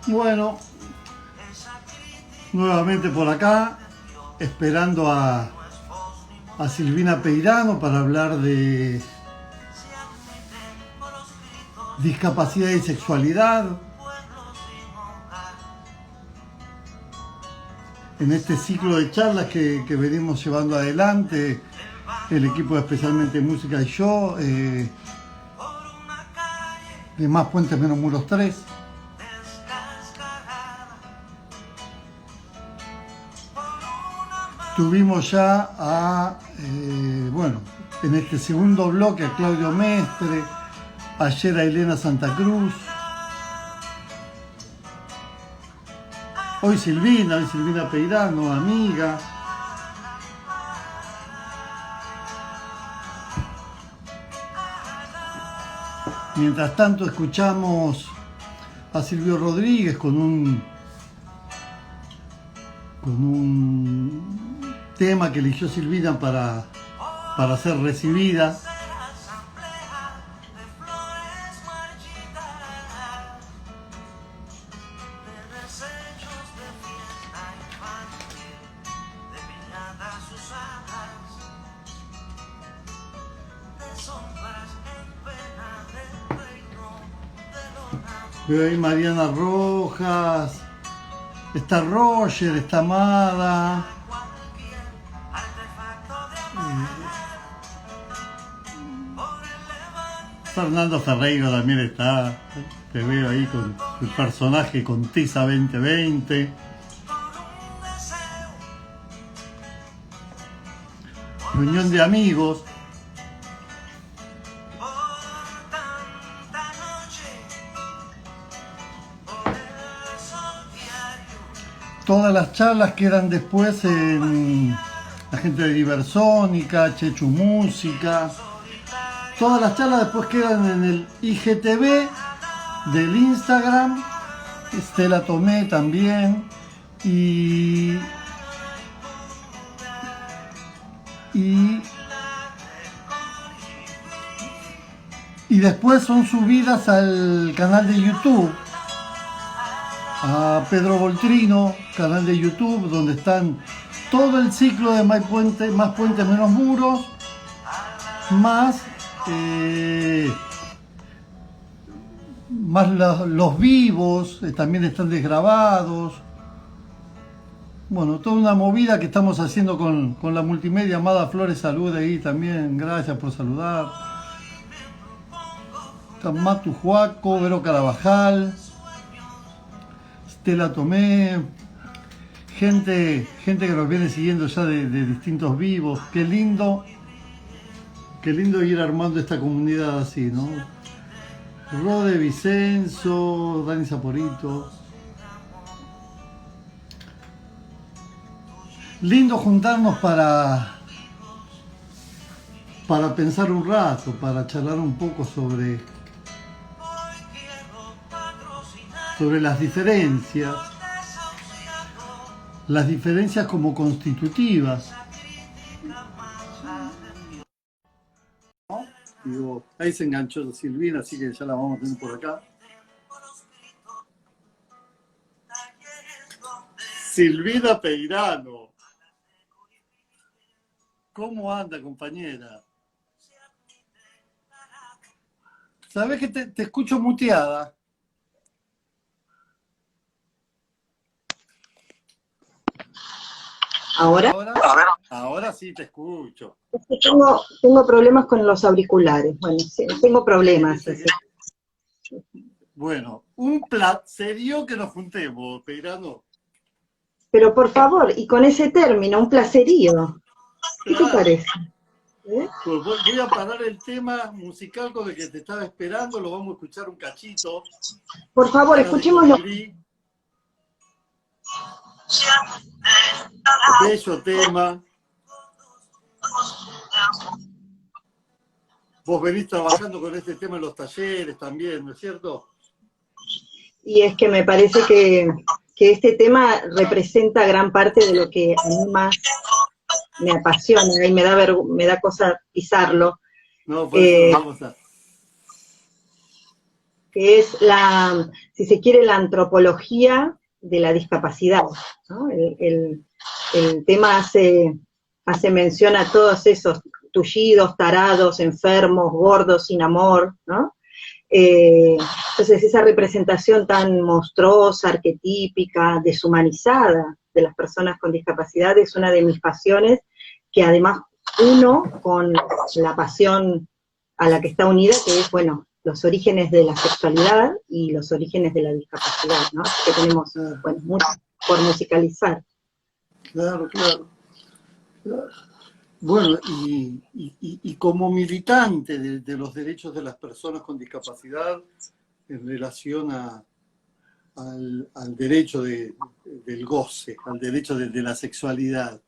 Bueno, nuevamente por acá, esperando a Silvina Peirano para hablar de discapacidad y sexualidad. En este ciclo de charlas que venimos llevando adelante, el equipo de Especialmente Música y yo, de Más Puentes Menos Muros 3. Tuvimos ya bueno, en este segundo bloque a Claudio Mestre, ayer a Elena Santa Cruz, hoy Silvina Peirano, amiga. Mientras tanto escuchamos a Silvio Rodríguez con un tema que eligió Silvina para ser recibida. Veo ahí Mariana Rojas, está Roger, está Amada, Fernando Ferreiro también está, te veo ahí con el personaje con Tiza 2020. Reunión de amigos. Todas las charlas quedan después en la gente de Diversónica, Chechu Música. Todas las charlas después quedan en el IGTV del Instagram. Estela Tomé también. Y después son subidas al canal de YouTube. A Pedro Voltrino, canal de YouTube, donde están todo el ciclo de Más Puentes Menos Muros, más los vivos, también están desgrabados. Bueno, toda una movida que estamos haciendo con la multimedia. Amada Flores saluda ahí también, gracias por saludar. Está Matu Juaco, Vero Carabajal, Estela Tomé, gente que nos viene siguiendo ya de distintos vivos. Qué lindo ir armando esta comunidad así, ¿no? Rode Vicenzo, Dani Saporito. Lindo juntarnos para pensar un rato, para charlar un poco sobre las diferencias como constitutivas. ¿No? Digo, ahí se enganchó Silvina, así que ya la vamos a tener por acá. Silvina Peirano. ¿Cómo anda, compañera? ¿Sabés que te escucho muteada? ¿Ahora? Ahora sí te escucho. Es que tengo problemas con los auriculares. Bueno, sí, tengo problemas. Bueno, un placerío que nos juntemos, Peirano. Pero por favor, y con ese término, un placerío. ¿Qué te parece? Pues voy a parar el tema musical con el que te estaba esperando, lo vamos a escuchar un cachito. Por favor, escuchémoslo. Bello tema. Vos venís trabajando con este tema en los talleres también, ¿no es cierto? Y es que me parece que este tema representa gran parte de lo que a mí más me apasiona y me da cosa pisarlo. No, pues vamos a... que es si se quiere, la antropología de la discapacidad, ¿no? El tema hace mención a todos esos tullidos, tarados, enfermos, gordos, sin amor, ¿no? Entonces esa representación tan monstruosa, arquetípica, deshumanizada de las personas con discapacidad es una de mis pasiones, que además uno con la pasión a la que está unida, que es, bueno, los orígenes de la sexualidad y los orígenes de la discapacidad, ¿no? Así que tenemos, bueno, mucho por musicalizar. Claro, claro. Bueno, y como militante de los derechos de las personas con discapacidad en relación al derecho del goce, al derecho de la sexualidad,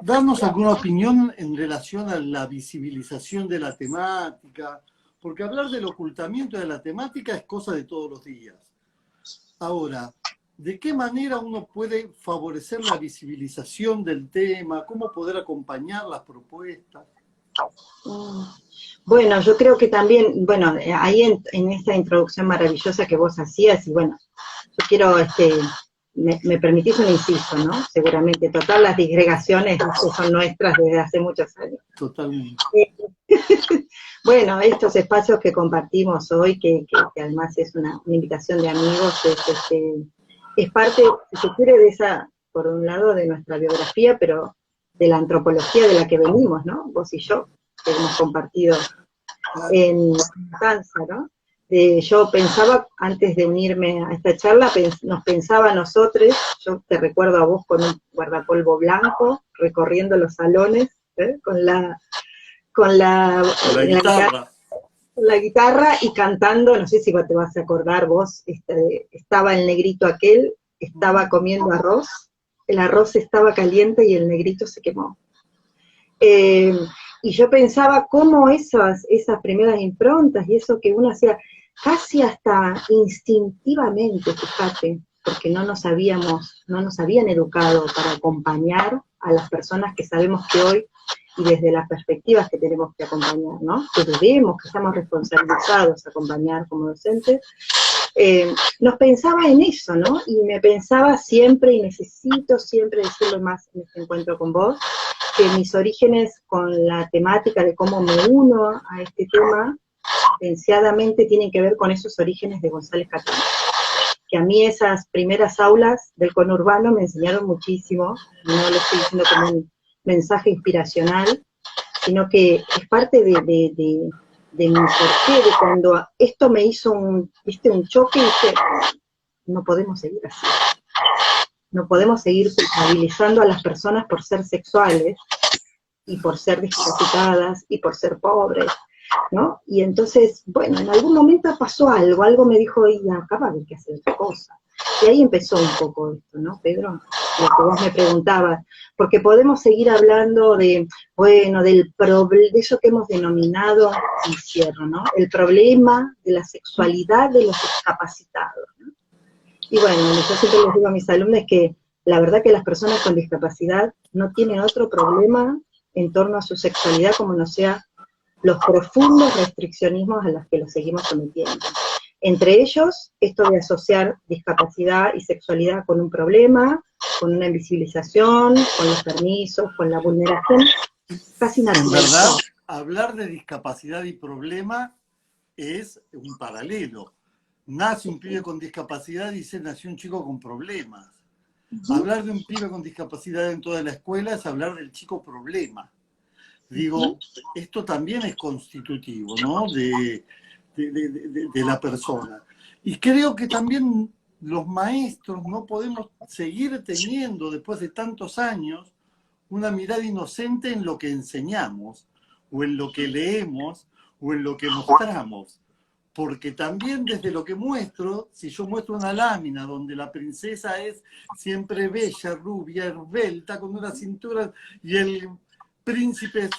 darnos alguna opinión en relación a la visibilización de la temática, porque hablar del ocultamiento de la temática es cosa de todos los días. Ahora, ¿de qué manera uno puede favorecer la visibilización del tema? ¿Cómo poder acompañar las propuestas? Bueno, yo creo que también, bueno, ahí en esta introducción maravillosa que vos hacías, y bueno, yo quiero, me permitís un inciso, ¿no? Seguramente, total, las disgregaciones son nuestras desde hace muchos años. Totalmente. Bueno, estos espacios que compartimos hoy, que además es una invitación de amigos, es parte, si se quiere, de esa, por un lado, de nuestra biografía, pero de la antropología de la que venimos, ¿no? Vos y yo, que hemos compartido en danza, ¿no? Yo pensaba, antes de unirme a esta charla, nos pensaba a nosotros, yo te recuerdo a vos con un guardapolvo blanco, recorriendo los salones, con la guitarra y cantando, no sé si te vas a acordar vos, estaba el negrito aquel, estaba comiendo arroz, el arroz estaba caliente y el negrito se quemó. Y yo pensaba cómo esas primeras improntas y eso que uno hacía casi hasta instintivamente, fíjate, porque no nos habían educado para acompañar a las personas que sabemos que hoy, y desde las perspectivas que tenemos que acompañar, ¿no? Que debemos, que estamos responsabilizados a acompañar como docentes, nos pensaba en eso, ¿no? Y me pensaba siempre, y necesito siempre decirlo más en este encuentro con vos, que mis orígenes con la temática de cómo me uno a este tema, pensadamente tienen que ver con esos orígenes de González Catán. Que a mí esas primeras aulas del conurbano me enseñaron muchísimo, no lo estoy diciendo como un mensaje inspiracional, sino que es parte de mi porqué, de cuando esto me hizo un choque y dije, no podemos seguir así. No podemos seguir culpabilizando a las personas por ser sexuales, y por ser discapacitadas, y por ser pobres, ¿no? Y entonces, bueno, en algún momento pasó algo me dijo, y acá va a haber que hacer otra cosa. Y ahí empezó un poco esto, ¿no, Pedro? Lo que vos me preguntabas, porque podemos seguir hablando de, bueno, de eso que hemos denominado, y cierro, ¿no? El problema de la sexualidad de los discapacitados, ¿no? Y bueno, yo siempre les digo a mis alumnos que la verdad que las personas con discapacidad no tienen otro problema en torno a su sexualidad como no sea los profundos restriccionismos a los que los seguimos sometiendo. Entre ellos, esto de asociar discapacidad y sexualidad con un problema, con una invisibilización, con los permisos, con la vulneración, casi natural. En verdad, hablar de discapacidad y problema es un paralelo. Nace un pibe con discapacidad y dice, nació un chico con problemas. Hablar de un pibe con discapacidad en toda la escuela es hablar del chico problema. Digo, esto también es constitutivo, ¿no? de la persona. Y creo que también los maestros no podemos seguir teniendo, después de tantos años, una mirada inocente en lo que enseñamos, o en lo que leemos, o en lo que mostramos. Porque también desde lo que muestro, si yo muestro una lámina donde la princesa es siempre bella, rubia, esbelta, con una cintura, y el príncipe es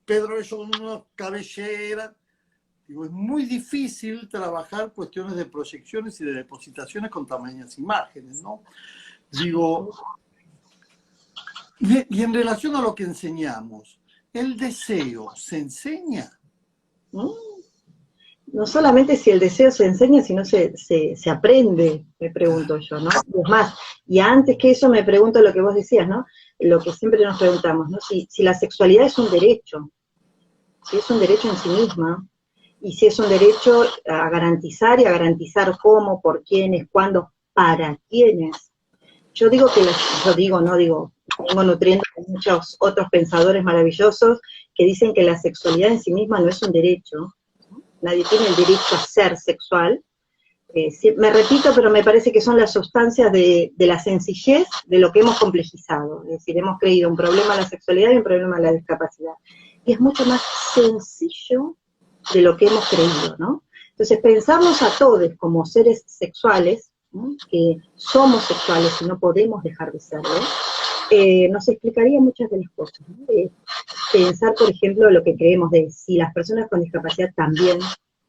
Pedro Bello con una cabellera, digo, es muy difícil trabajar cuestiones de proyecciones y de depositaciones con tamañas imágenes, ¿no? Digo, y en relación a lo que enseñamos, ¿el deseo se enseña? ¿no? No solamente si el deseo se enseña, sino se aprende, me pregunto yo, ¿no? Es más, y antes que eso me pregunto lo que vos decías, ¿no? Lo que siempre nos preguntamos, ¿no? Si la sexualidad es un derecho, si es un derecho en sí misma, y si es un derecho a garantizar y a garantizar cómo, por quiénes, cuándo, para quiénes. Yo digo que, vengo nutriendo a muchos otros pensadores maravillosos que dicen que la sexualidad en sí misma no es un derecho, nadie tiene el derecho a ser sexual. Sí, me repito, pero me parece que son las sustancias de la sencillez de lo que hemos complejizado. Es decir, hemos creído un problema a la sexualidad y un problema a la discapacidad. Y es mucho más sencillo de lo que hemos creído, ¿no? Entonces, pensarnos a todos como seres sexuales, ¿no? Que somos sexuales y no podemos dejar de serlo, nos explicaría muchas de las cosas, ¿no? Pensar, por ejemplo, lo que creemos de si las personas con discapacidad también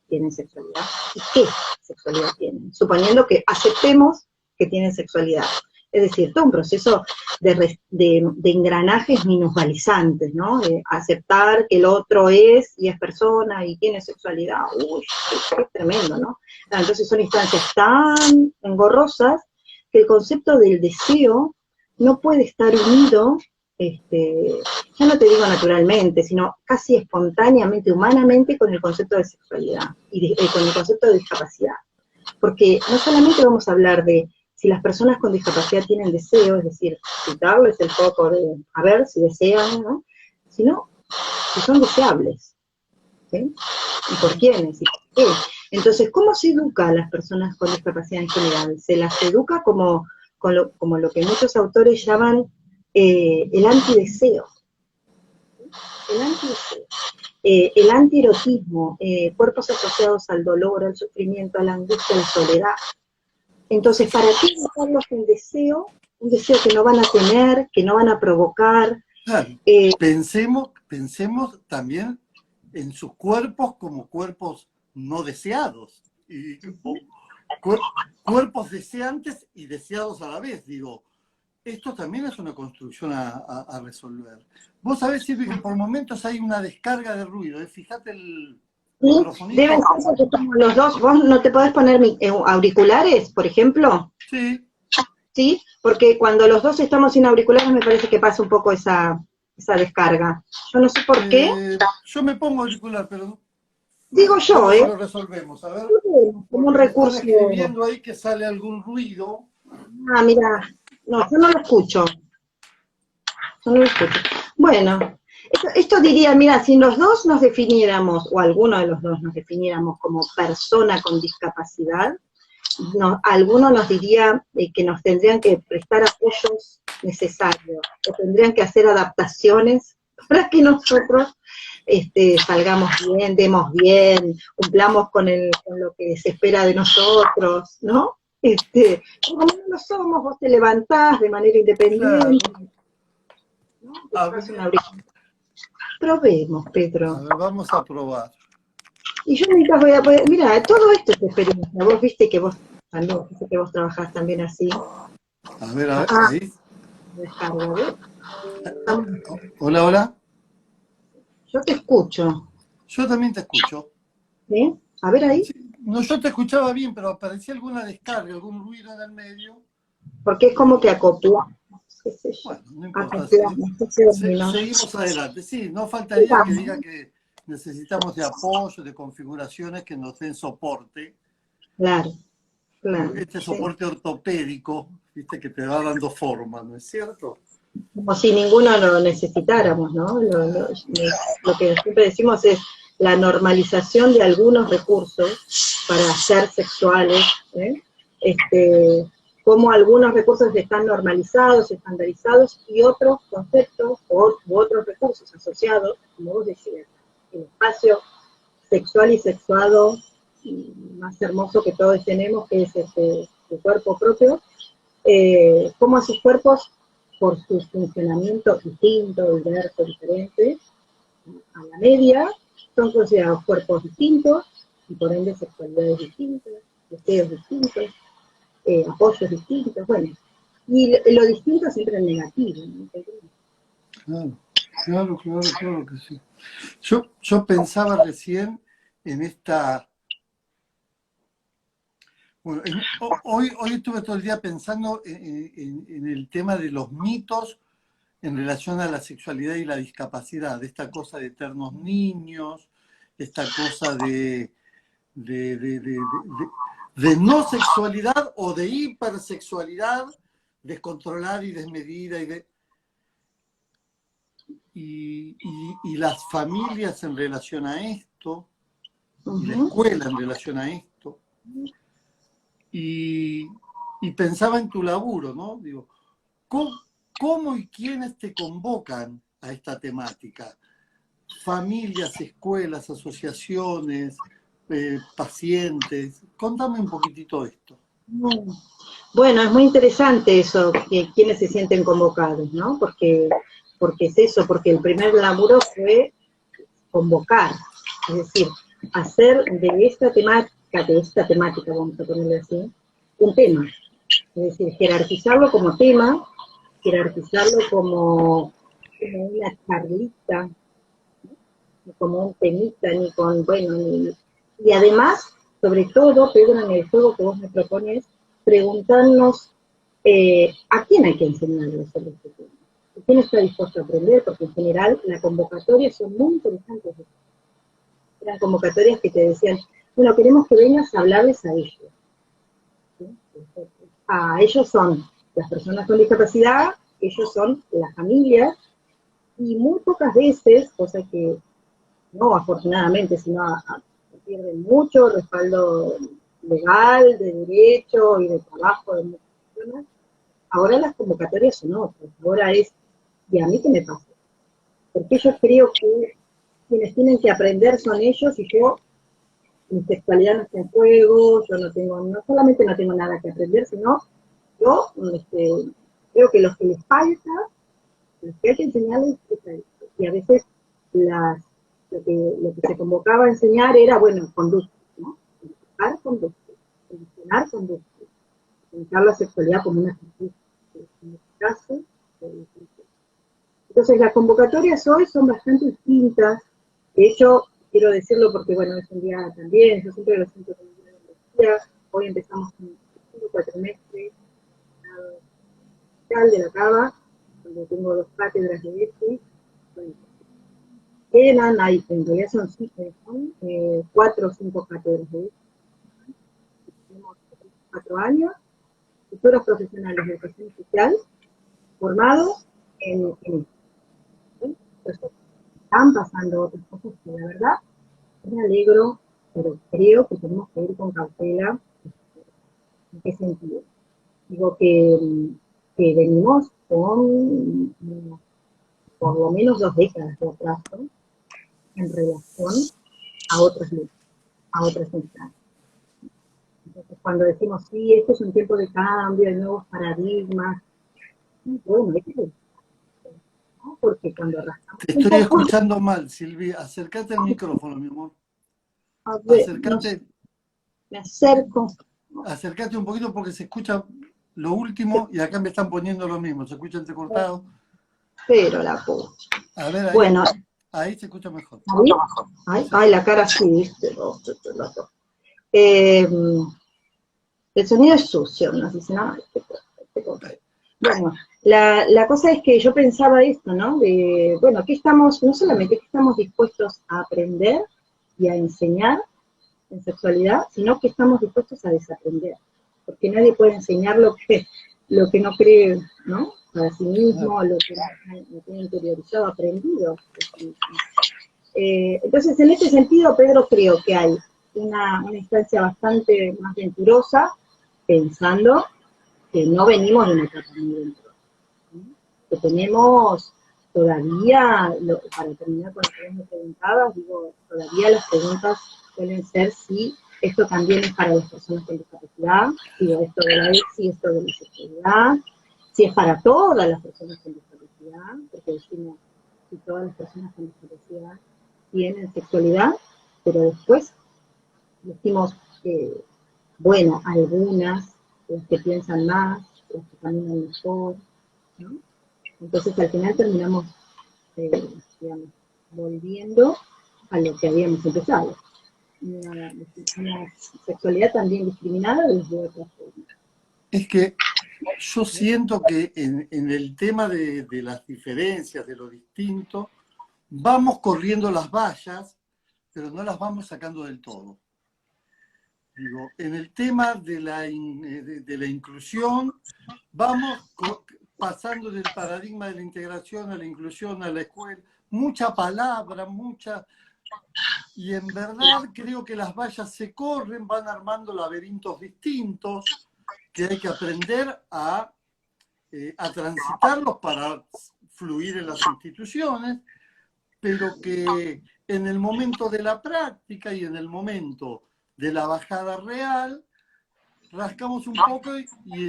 tienen sexualidad, y qué sexualidad tienen, suponiendo que aceptemos que tienen sexualidad. Es decir, todo un proceso de engranajes minusvalizantes, ¿no? De aceptar que el otro es y es persona y tiene sexualidad. Uy, qué tremendo, ¿no? Entonces son instancias tan engorrosas que el concepto del deseo no puede estar unido, ya no te digo naturalmente, sino casi espontáneamente, humanamente, con el concepto de sexualidad y con el concepto de discapacidad. Porque no solamente vamos a hablar de si las personas con discapacidad tienen deseo, es decir, quitarles el foco de a ver si desean, ¿no? Sino si son deseables, ¿sí? ¿Y por quiénes? ¿Y por qué? Entonces, ¿cómo se educa a las personas con discapacidad en general? Se las educa como lo que muchos autores llaman el antideseo. El antideseo. El antierotismo, cuerpos asociados al dolor, al sufrimiento, a la angustia, a la soledad. Entonces, ¿para qué educarlos en deseo? Un deseo que no van a tener, que no van a provocar. Claro. Pensemos también en sus cuerpos como cuerpos no deseados, y cuerpos deseantes y deseados a la vez, digo. Esto también es una construcción a resolver. Vos sabés, Silvia, que por momentos hay una descarga de ruido. Fíjate el microfonito. Deben ser porque estamos los dos. ¿Vos no te podés poner auriculares, por ejemplo? Sí. ¿Sí? Porque cuando los dos estamos sin auriculares me parece que pasa un poco esa descarga. Yo no sé por qué. Yo me pongo auricular, pero... Digo yo, ¿cómo lo resolvemos? A ver. Como un recurso. Me están escribiendo ahí que sale algún ruido. Ah, mira. No, yo no lo escucho. Yo no lo escucho. Bueno, esto diría, mira, si los dos nos definiéramos, o alguno de los dos nos definiéramos como persona con discapacidad, alguno nos diría que nos tendrían que prestar apoyos necesarios, o tendrían que hacer adaptaciones para que nosotros salgamos bien, demos bien, cumplamos con lo que se espera de nosotros, ¿no? Como no lo somos, vos te levantás de manera independiente. Claro. ¿No? Probemos, Pedro. A ver, vamos a probar. Y yo mientras voy a poder, mira, todo esto es experiencia. Vos viste que vos también, viste que vos trabajás también así. A ver, ahí. Descarga, ¿ves? Hola, hola. Yo te escucho. Yo también te escucho. ¿Sí? A ver ahí. Sí. No, yo te escuchaba bien, pero aparecía alguna descarga, algún ruido en el medio. Porque es como que acoplamos. Bueno, no importa. Seguimos adelante. Sí, no faltaría que diga que necesitamos de apoyo, de configuraciones que nos den soporte. Claro, claro. Este soporte ortopédico, viste, que te va dando forma, ¿no es cierto? Como si ninguno lo necesitáramos, ¿no? Lo que siempre decimos es la normalización de algunos recursos para ser sexuales, como algunos recursos están normalizados, estandarizados, y otros conceptos u otros recursos asociados, como vos decías, el espacio sexual y sexuado más hermoso que todos tenemos, que es el cuerpo propio, como esos cuerpos, por su funcionamiento distinto, diverso, diferente, a la media, son considerados cuerpos distintos, y por ende sexualidades distintas, deseos distintos, apoyos distintos, bueno, y lo distinto siempre es negativo, ¿no? Claro que sí. Yo pensaba recién en esta... Bueno, hoy estuve todo el día pensando en el tema de los mitos en relación a la sexualidad y la discapacidad, de esta cosa de eternos niños, esta cosa de, de- de- de- de no sexualidad o de hipersexualidad descontrolada y desmedida y las familias en relación a esto y la escuela en relación a esto y, y pensaba en tu laburo, ¿no? Digo, ¿cómo y quiénes te convocan a esta temática? Familias, escuelas, asociaciones, pacientes. Contame un poquitito esto. Bueno, es muy interesante eso, que quienes se sienten convocados, ¿no? Porque es eso, porque el primer laburo fue convocar, es decir, hacer de esta temática, vamos a ponerle así, un tema. Es decir, jerarquizarlo como tema, jerarquizarlo como una charlita, ni como un temita, ni con, bueno, y además, sobre todo, Pedro, en el juego que vos me propones, preguntarnos a quién hay que enseñarle sobre este tema. ¿Quién está dispuesto a aprender? Porque en general las convocatorias son muy interesantes. Eran convocatorias que te decían, bueno, queremos que vengas a hablarles a ellos. ¿Sí? A ellos son las personas con discapacidad, ellos son las familias, y muy pocas veces, cosa que no afortunadamente, sino pierden mucho respaldo legal, de derecho y de trabajo de muchas personas. Ahora las convocatorias son otras, ahora es, ¿y a mí qué me pasa? Porque yo creo que quienes tienen que aprender son ellos y yo, mi sexualidad no está en juego, yo no tengo, no solamente no tengo nada que aprender, sino yo creo que los que les falta, los que hay que enseñarles es a ellos. Y a veces las lo que se convocaba a enseñar era, bueno, conducta, ¿no? Educar conducta, enseñar conducta, pensar la sexualidad como una actitud, en este caso. Entonces las convocatorias hoy son bastante distintas, de hecho, quiero decirlo porque, bueno, es un día también, yo siempre lo siento como un día de energía, hoy empezamos con el segundo cuatrimestre de la Cava, donde tengo 2 cátedras de ESI, bueno, en realidad son 4 o 5 cátedras de ESI, tenemos 4 años, futuros profesionales de educación social formados en esto. ¿Sí? Entonces, están pasando otras cosas que la verdad me alegro, pero creo que tenemos que ir con cautela. ¿En qué sentido? Digo que venimos con por lo menos 2 décadas de atraso en relación a otras luchas, a otras instancias. Entonces, cuando decimos, sí, esto es un tiempo de cambio, de nuevos paradigmas, bueno, hay que ver, ¿no? Porque cuando rascamos Te un estoy poco, escuchando mal, Silvia. Acércate al micrófono, mi amor. a ver, no sé, Acércate, me acerco, acércate un poquito porque se escucha lo último y acá me están poniendo lo mismo. Se escucha entrecortado. pero la puta. A ver, Bueno, ahí se escucha mejor. ¿ahí? Ay, Sí. ay, la cara sí, ¿viste? Eh, el sonido es sucio, nos dicen, no, bueno, la cosa es que yo pensaba esto, ¿no? De, bueno, que estamos, no solamente que estamos dispuestos a aprender y a enseñar en sexualidad, sino que estamos dispuestos a desaprender, porque nadie puede enseñar lo que no cree, ¿no? Para sí mismo, lo que no tiene interiorizado, aprendido. Entonces, en ese sentido, Pedro, creo que hay una instancia bastante más venturosa, pensando que no venimos de una etapa muy venturosa, ¿no? Que tenemos todavía, para terminar con lo que vos me preguntabas, digo, todavía las preguntas suelen ser si esto también es para las personas con discapacidad, digo, esto de la ESI, esto de la sexualidad, si es para todas las personas con discapacidad, porque decimos si todas las personas con discapacidad tienen sexualidad, pero después decimos que, bueno, algunas, las que piensan más, las que caminan mejor, ¿no? Entonces al final terminamos, digamos, volviendo a lo que habíamos empezado. una sexualidad también discriminada desde otra forma. Es que yo siento que en el tema de las diferencias, de lo distinto, vamos corriendo las vallas, pero no las vamos sacando del todo. Digo, en el tema de la inclusión, vamos pasando del paradigma de la integración a la inclusión, a la escuela, mucha palabra, y en verdad creo que las vallas se corren, van armando laberintos distintos, que hay que aprender a transitarlos para fluir en las instituciones, pero que en el momento de la práctica y en el momento de la bajada real, rascamos un poco y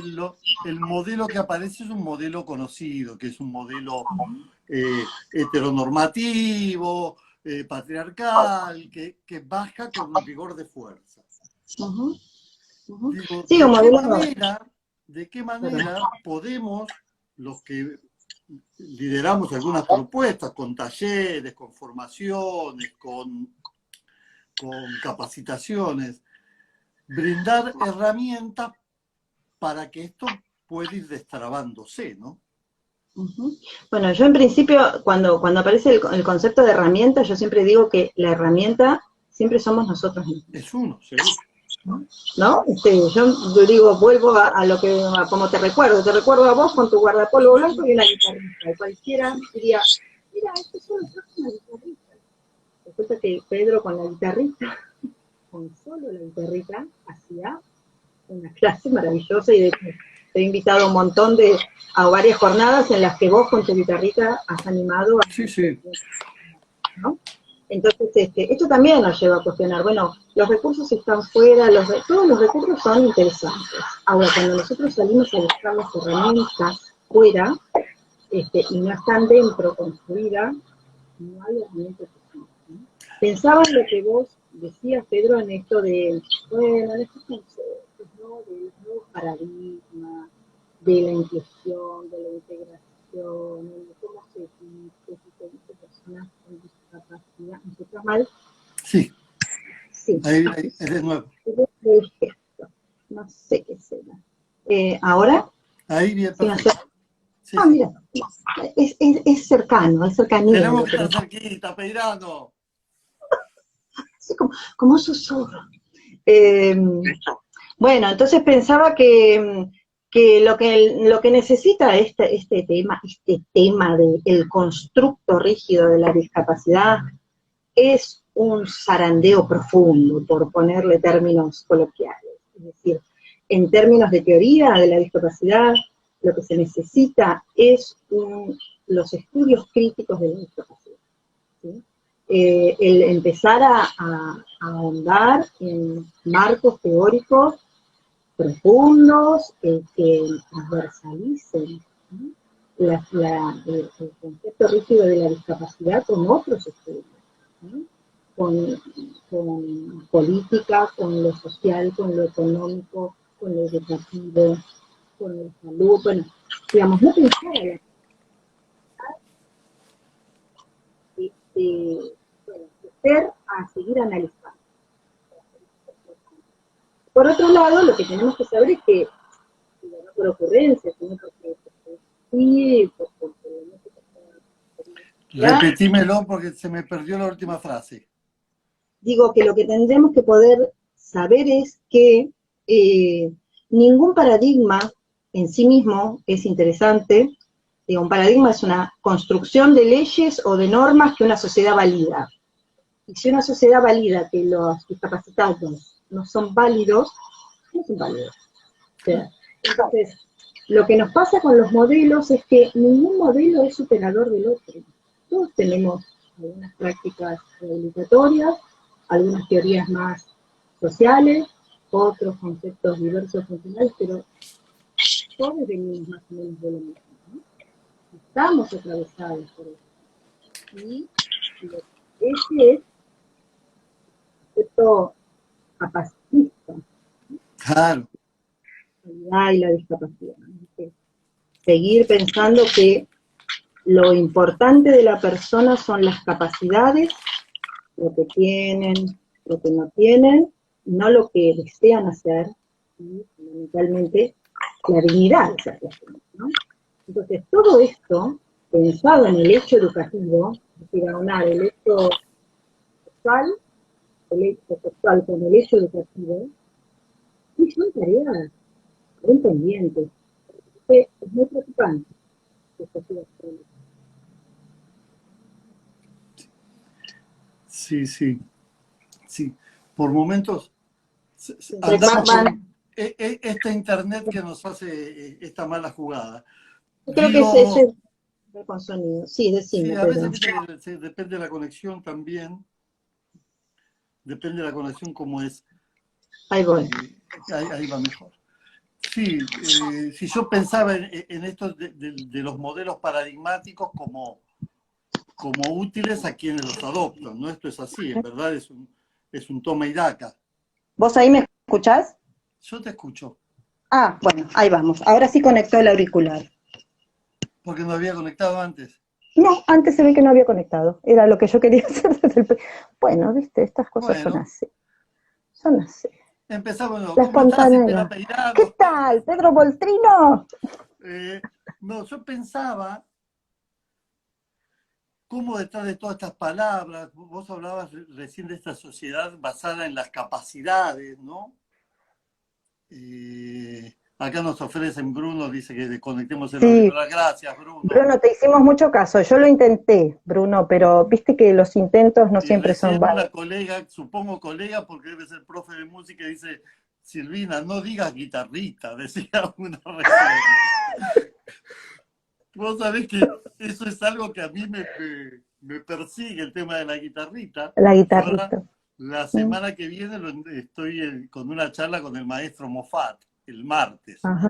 el modelo que aparece es un modelo conocido, que es un modelo heteronormativo, patriarcal, que baja con un rigor de fuerza. Digo, Sí, ¿de qué manera podemos, los que lideramos algunas propuestas con talleres, con formaciones, con capacitaciones, brindar herramientas para que esto pueda ir destrabándose, ¿no? Bueno, yo en principio, cuando aparece el concepto de herramienta, yo siempre digo que la herramienta siempre somos nosotros mismos. Es uno, seguro. ¿No? Yo digo, vuelvo a como te recuerdo a vos con tu guardapolvo blanco y una guitarrita, y cualquiera diría, mira, esto solo es una guitarrita. Resulta que Pedro con la guitarrita, con solo la guitarrita, hacía una clase maravillosa, y te he invitado un montón a varias jornadas en las que vos con tu guitarrita has animado a... Sí. ¿No? Entonces, esto también nos lleva a cuestionar, bueno, los recursos están fuera, todos los recursos son interesantes. Ahora, cuando nosotros salimos a buscar las herramientas fuera, y no están dentro construidas, no hay herramientas suficientes, ¿no? Pensaba en lo que vos decías, Pedro, en esto de, bueno, en estos conceptos, ¿no? Del nuevo paradigma, de la inclusión, de la integración, de cómo se dice personas con discapacidad. ¿Me escuchas mal? Sí. Sí. Ahí es de nuevo. No sé qué será. ¿Ahora? Ahí bien, ¿Sí, perfecto. Sí, mira, es cercano, es cercanía. Tenemos que estar cerquita, Peirano. Sí, como susurro. Bueno, entonces pensaba que lo que necesita este tema del constructo rígido de la discapacidad es un zarandeo profundo, por ponerle términos coloquiales. Es decir, en términos de teoría de la discapacidad, lo que se necesita es los estudios críticos de la discapacidad, ¿sí? El empezar a ahondar en marcos teóricos profundos que transversalicen, ¿no? El concepto rígido de la discapacidad con otros estudios, ¿no? Con política, con lo social, con lo económico, con lo educativo, con la salud, bueno, digamos, no pensar a seguir analizando. Por otro lado, lo que tenemos que saber es que, no por ocurrencia, sino porque sí, Repetímelo porque se me perdió la última frase. Digo que lo que tendremos que poder saber es que ningún paradigma en sí mismo es interesante. Digo, un paradigma es una construcción de leyes o de normas que una sociedad valida. Y si una sociedad valida que los discapacitados no son válidos, no son válidos. O sea, entonces, lo que nos pasa con los modelos es que ningún modelo es superador del otro. Todos tenemos algunas prácticas rehabilitatorias, algunas teorías más sociales, otros conceptos diversos funcionales, pero todos venimos más o menos de lo mismo, ¿no? Estamos atravesados por eso. Y ese es el concepto capacitista. Claro. Y la discapacidad. Seguir pensando que lo importante de la persona son las capacidades, lo que tienen, lo que no tienen, no lo que desean hacer, y fundamentalmente la dignidad de esas personas, ¿no? Entonces, todo esto, pensado en el hecho educativo, es decir, aunar el hecho sexual con el hecho educativo, y son tareas bien pendientes. Es muy preocupante que esto siga así. Sí, sí, sí. Por momentos Entonces, andamos con esta internet que nos hace esta mala jugada. yo creo que ese Digo, es con sonido. Sí, sí, decime, a veces Pedro. viste que depende de la conexión también, depende de la conexión como es, Ahí voy. ahí va mejor. Sí, si yo pensaba en esto de los modelos paradigmáticos como útiles a quienes los adoptan, ¿no? Esto es así, en verdad es un toma y daca. ¿Vos ahí me escuchás? Yo te escucho, Ah, bueno, ahí vamos. Ahora sí conectó el auricular. porque no había conectado antes. No, antes se ve que no había conectado. Era lo que yo quería hacer desde el... Bueno, viste, estas cosas son Bueno, así. Son así. empezamos, ¿no? La ¿Cómo estás, espontaneidad. ¿Qué Peirano? tal, Pedro Voltrino? No, yo pensaba cómo detrás de todas estas palabras, vos hablabas recién de esta sociedad basada en las capacidades, ¿no? Acá nos ofrecen, Bruno dice que desconectemos el Sí, auricular. Gracias, Bruno. Bruno, te hicimos mucho caso. Yo lo intenté, Bruno, pero viste que los intentos no Y siempre son recién una válidos. colega, supongo colega porque debe ser profe de música, dice, Silvina, no digas guitarrita, decía una recién. Vos sabés que eso es algo que a mí me persigue, el tema de la guitarrita. La Yo ahora, guitarrita. la Mm, semana que viene, estoy con una charla con el maestro Moffat, el martes. ajá.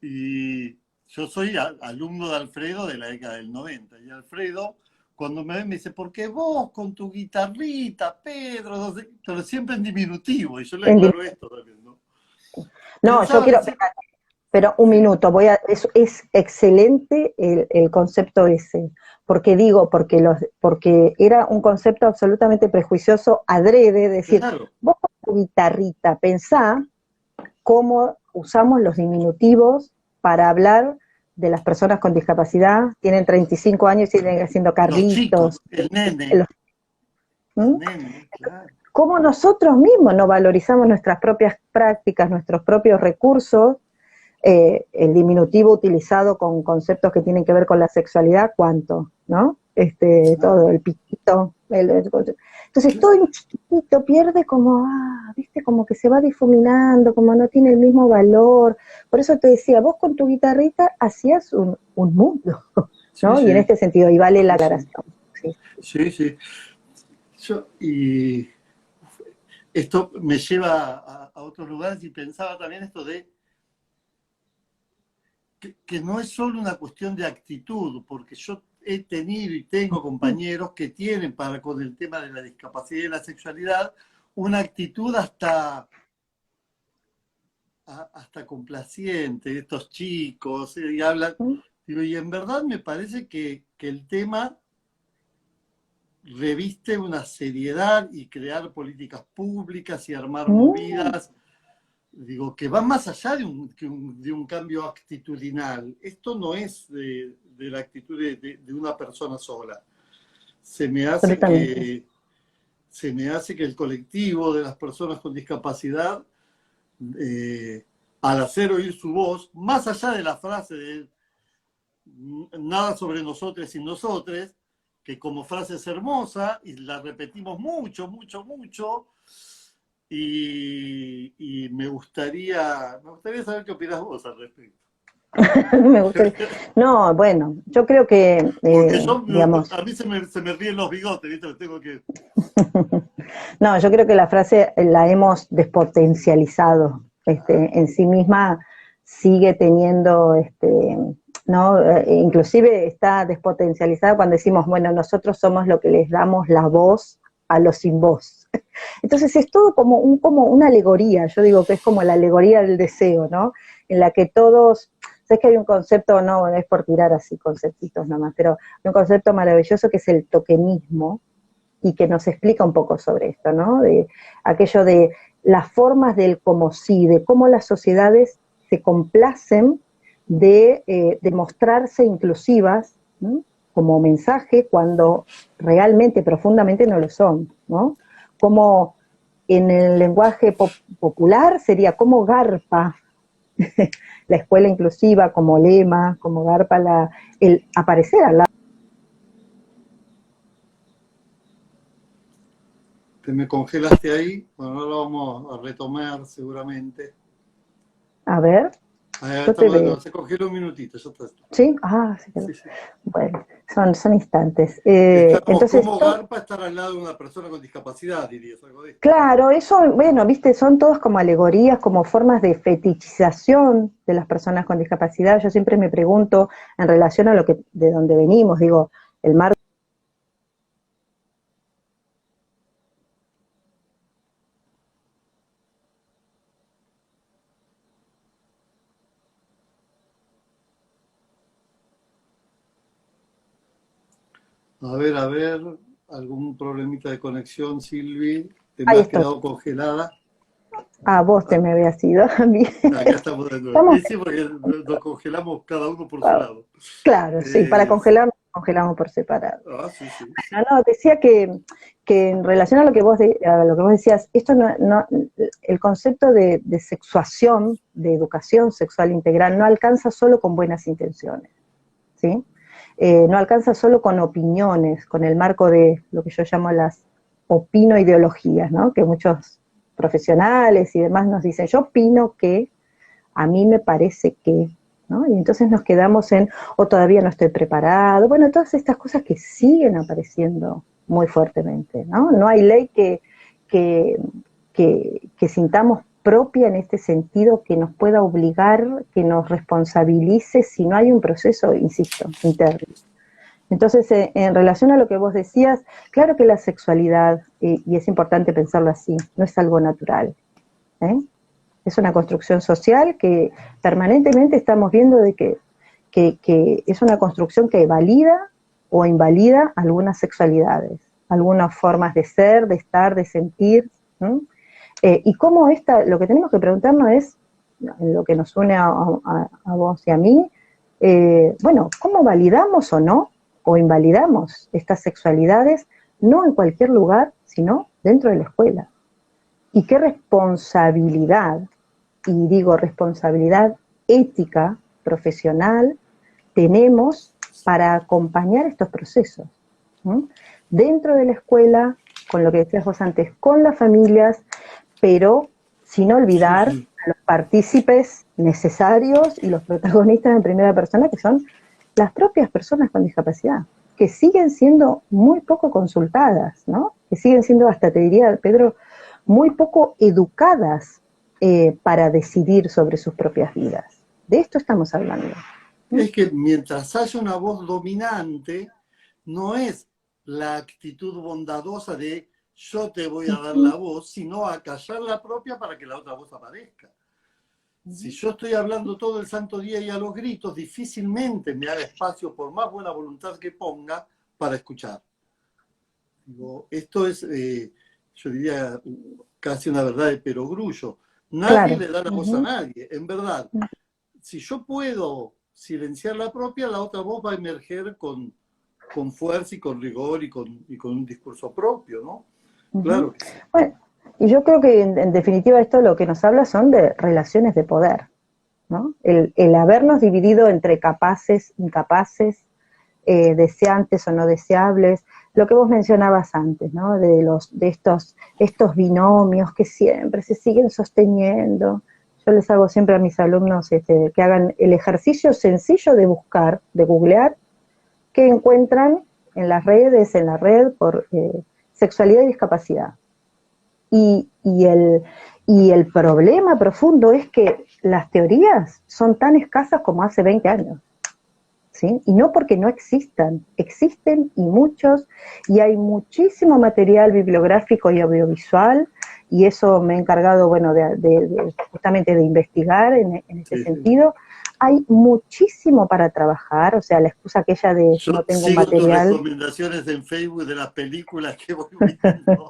Y yo soy alumno de Alfredo de la década del 90. Y Alfredo, cuando me ve, me dice, ¿por qué vos con tu guitarrita, Pedro? No sé, pero siempre en diminutivo. Y yo le aclaro esto también, ¿no? No, yo Pensaba quiero, recién, pero un sí, minuto, es excelente el concepto ese, porque digo, porque era un concepto absolutamente prejuicioso, adrede, decir, claro, vos con tu guitarrita, pensá cómo usamos los diminutivos para hablar de las personas con discapacidad, tienen 35 años y siguen haciendo los chicos, Carlitos, el ¿Mm? nene, claro. Cómo nosotros mismos no valorizamos nuestras propias prácticas, nuestros propios recursos, el diminutivo utilizado con conceptos que tienen que ver con la sexualidad, ¿cuánto? ¿No? Todo, el piquito. Entonces todo el chiquitito pierde como, viste, como que se va difuminando, como no tiene el mismo valor. Por eso te decía, vos con tu guitarrita hacías un mundo, Sí, ¿no? Y en sí, este sentido, y vale la sí, sí, aclaración. Sí. sí, sí. Y esto me lleva a otros lugares y pensaba también esto de que no es solo una cuestión de actitud, porque yo he tenido y tengo compañeros que tienen para con el tema de la discapacidad y la sexualidad una actitud hasta complaciente, estos chicos, y hablan, digo, y en verdad me parece que el tema reviste una seriedad y crear políticas públicas y armar movidas, digo, que van más allá de un cambio actitudinal. Esto no es de la actitud de una persona sola. Se me hace Absolutamente. que, se me hace que el colectivo de las personas con discapacidad, al hacer oír su voz, más allá de la frase de nada sobre nosotros y nosotres, que como frase es hermosa y la repetimos mucho, mucho, mucho, y me gustaría saber qué opinas vos al respecto. Me gustaría. No, bueno, yo creo que, Porque digamos, a mí se me ríen los bigotes, ¿viste? Tengo que... no, yo creo que la frase la hemos despotencializado. En sí misma sigue teniendo, ¿no? Inclusive está despotencializada cuando decimos, bueno, nosotros somos lo que les damos la voz a los sin voz. Entonces es todo como una alegoría, yo digo que es como la alegoría del deseo, ¿no? En la que todos, sé que hay un concepto, no es por tirar así conceptitos nomás, pero hay un concepto maravilloso que es el tokenismo, y que nos explica un poco sobre esto, ¿no? De aquello de las formas del como sí, de cómo las sociedades se complacen de mostrarse inclusivas, ¿no?, como mensaje cuando realmente, profundamente no lo son, ¿no? Como en el lenguaje popular sería como garpa la escuela inclusiva, como lema, como garpa el aparecer al lado. Te me congelaste ahí, bueno, ahora vamos a retomar seguramente. A ver, yo te Estamos de veo. nuevo, se congeló un minutito, ya está. ¿Sí? Ah, sí. Sí, sí. Bueno, son instantes. Estamos Entonces, como garpa estar al lado de una persona con discapacidad, dirías algo de esto. claro, eso, bueno, viste, son todos como alegorías, como formas de fetichización de las personas con discapacidad. Yo siempre me pregunto, en relación a lo que, de donde venimos, digo, el marco. A ver, algún problemita de conexión, Silvi. Te me Ahí has estoy. quedado congelada. Ah, vos te me habías ido a mí. Acá estamos de nuevo. Estamos, Y sí, porque nos congelamos cada uno por su lado. claro, sí, para Sí. congelar, congelamos por separado. Sí, sí, sí. No, decía que en relación a lo que a lo que vos decías, esto el concepto de sexuación, de educación sexual integral, no alcanza solo con buenas intenciones, ¿sí? No alcanza solo con opiniones, con el marco de lo que yo llamo las opino-ideologías, ¿no? Que muchos profesionales y demás nos dicen, yo opino que, a mí me parece que, ¿no? Y entonces nos quedamos o todavía no estoy preparado, bueno, todas estas cosas que siguen apareciendo muy fuertemente, ¿no? No hay ley que, que sintamos propia en este sentido, que nos pueda obligar, que nos responsabilice si no hay un proceso, insisto, interno. Entonces, en relación a lo que vos decías, claro que la sexualidad, y es importante pensarlo así, no es algo natural, ¿eh? Es una construcción social que permanentemente estamos viendo que es una construcción que valida o invalida algunas sexualidades, algunas formas de ser, de estar, de sentir, ¿no? Y cómo lo que tenemos que preguntarnos es, lo que nos une a vos y a mí, bueno, ¿cómo validamos o no, o invalidamos estas sexualidades, no en cualquier lugar, sino dentro de la escuela? ¿Y qué responsabilidad, y digo responsabilidad ética, profesional, tenemos para acompañar estos procesos, ¿no? Dentro de la escuela, con lo que decías vos antes, con las familias, pero sin Sí, olvidar sí. a los partícipes necesarios y los protagonistas en primera persona, que son las propias personas con discapacidad, que siguen siendo muy poco consultadas, ¿no? Que siguen siendo, hasta te diría, Pedro, muy poco educadas para decidir sobre sus propias vidas. De esto estamos hablando. Es que mientras haya una voz dominante, no es la actitud bondadosa de yo te voy a dar la voz, sino a callar la propia para que la otra voz aparezca. Si yo estoy hablando todo el santo día y a los gritos, difícilmente me haga espacio, por más buena voluntad que ponga, para escuchar. Digo, esto es, yo diría, casi una verdad de perogrullo. Nadie Claro. le da la voz a nadie, en verdad. Si yo puedo silenciar la propia, la otra voz va a emerger con fuerza y con rigor y con un discurso propio, ¿no? Claro que sí. Bueno, y yo creo que en definitiva esto lo que nos habla son de relaciones de poder, ¿no? El habernos dividido entre capaces, incapaces, deseantes o no deseables, lo que vos mencionabas antes, ¿no? De estos binomios que siempre se siguen sosteniendo. Yo les hago siempre a mis alumnos que hagan el ejercicio sencillo de buscar, de googlear, que encuentran en las redes, en la red, por sexualidad y discapacidad. Y el problema profundo es que las teorías son tan escasas como hace 20 años. ¿Sí? Y no porque no existan, existen y muchos, y hay muchísimo material bibliográfico y audiovisual, y eso me he encargado, bueno, justamente de investigar en este sentido. hay muchísimo para trabajar, o sea, la excusa aquella de Yo no tengo sigo tus material. recomendaciones en Facebook de las películas que voy viendo.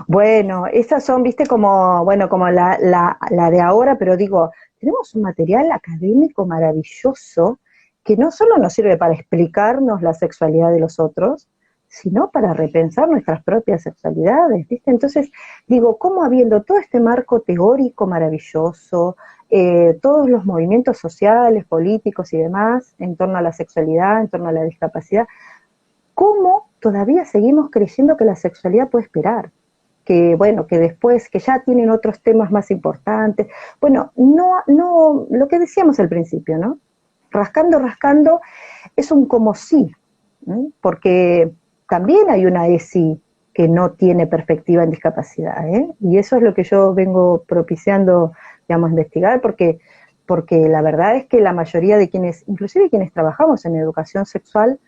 Bueno, esas son, viste, como, bueno, como la de ahora, pero digo, tenemos un material académico maravilloso que no solo nos sirve para explicarnos la sexualidad de los otros, sino para repensar nuestras propias sexualidades, ¿viste? Entonces, digo, ¿cómo habiendo todo este marco teórico maravilloso, todos los movimientos sociales, políticos y demás en torno a la sexualidad, en torno a la discapacidad, cómo todavía seguimos creyendo que la sexualidad puede esperar? Que bueno, que después, que ya tienen otros temas más importantes. Bueno, no, lo que decíamos al principio, ¿no? Rascando, es un como sí, ¿eh? Porque también hay una ESI que no tiene perspectiva en discapacidad, ¿eh? Y eso es lo que yo vengo propiciando, digamos, investigar, porque la verdad es que la mayoría de quienes, inclusive quienes trabajamos en educación sexual,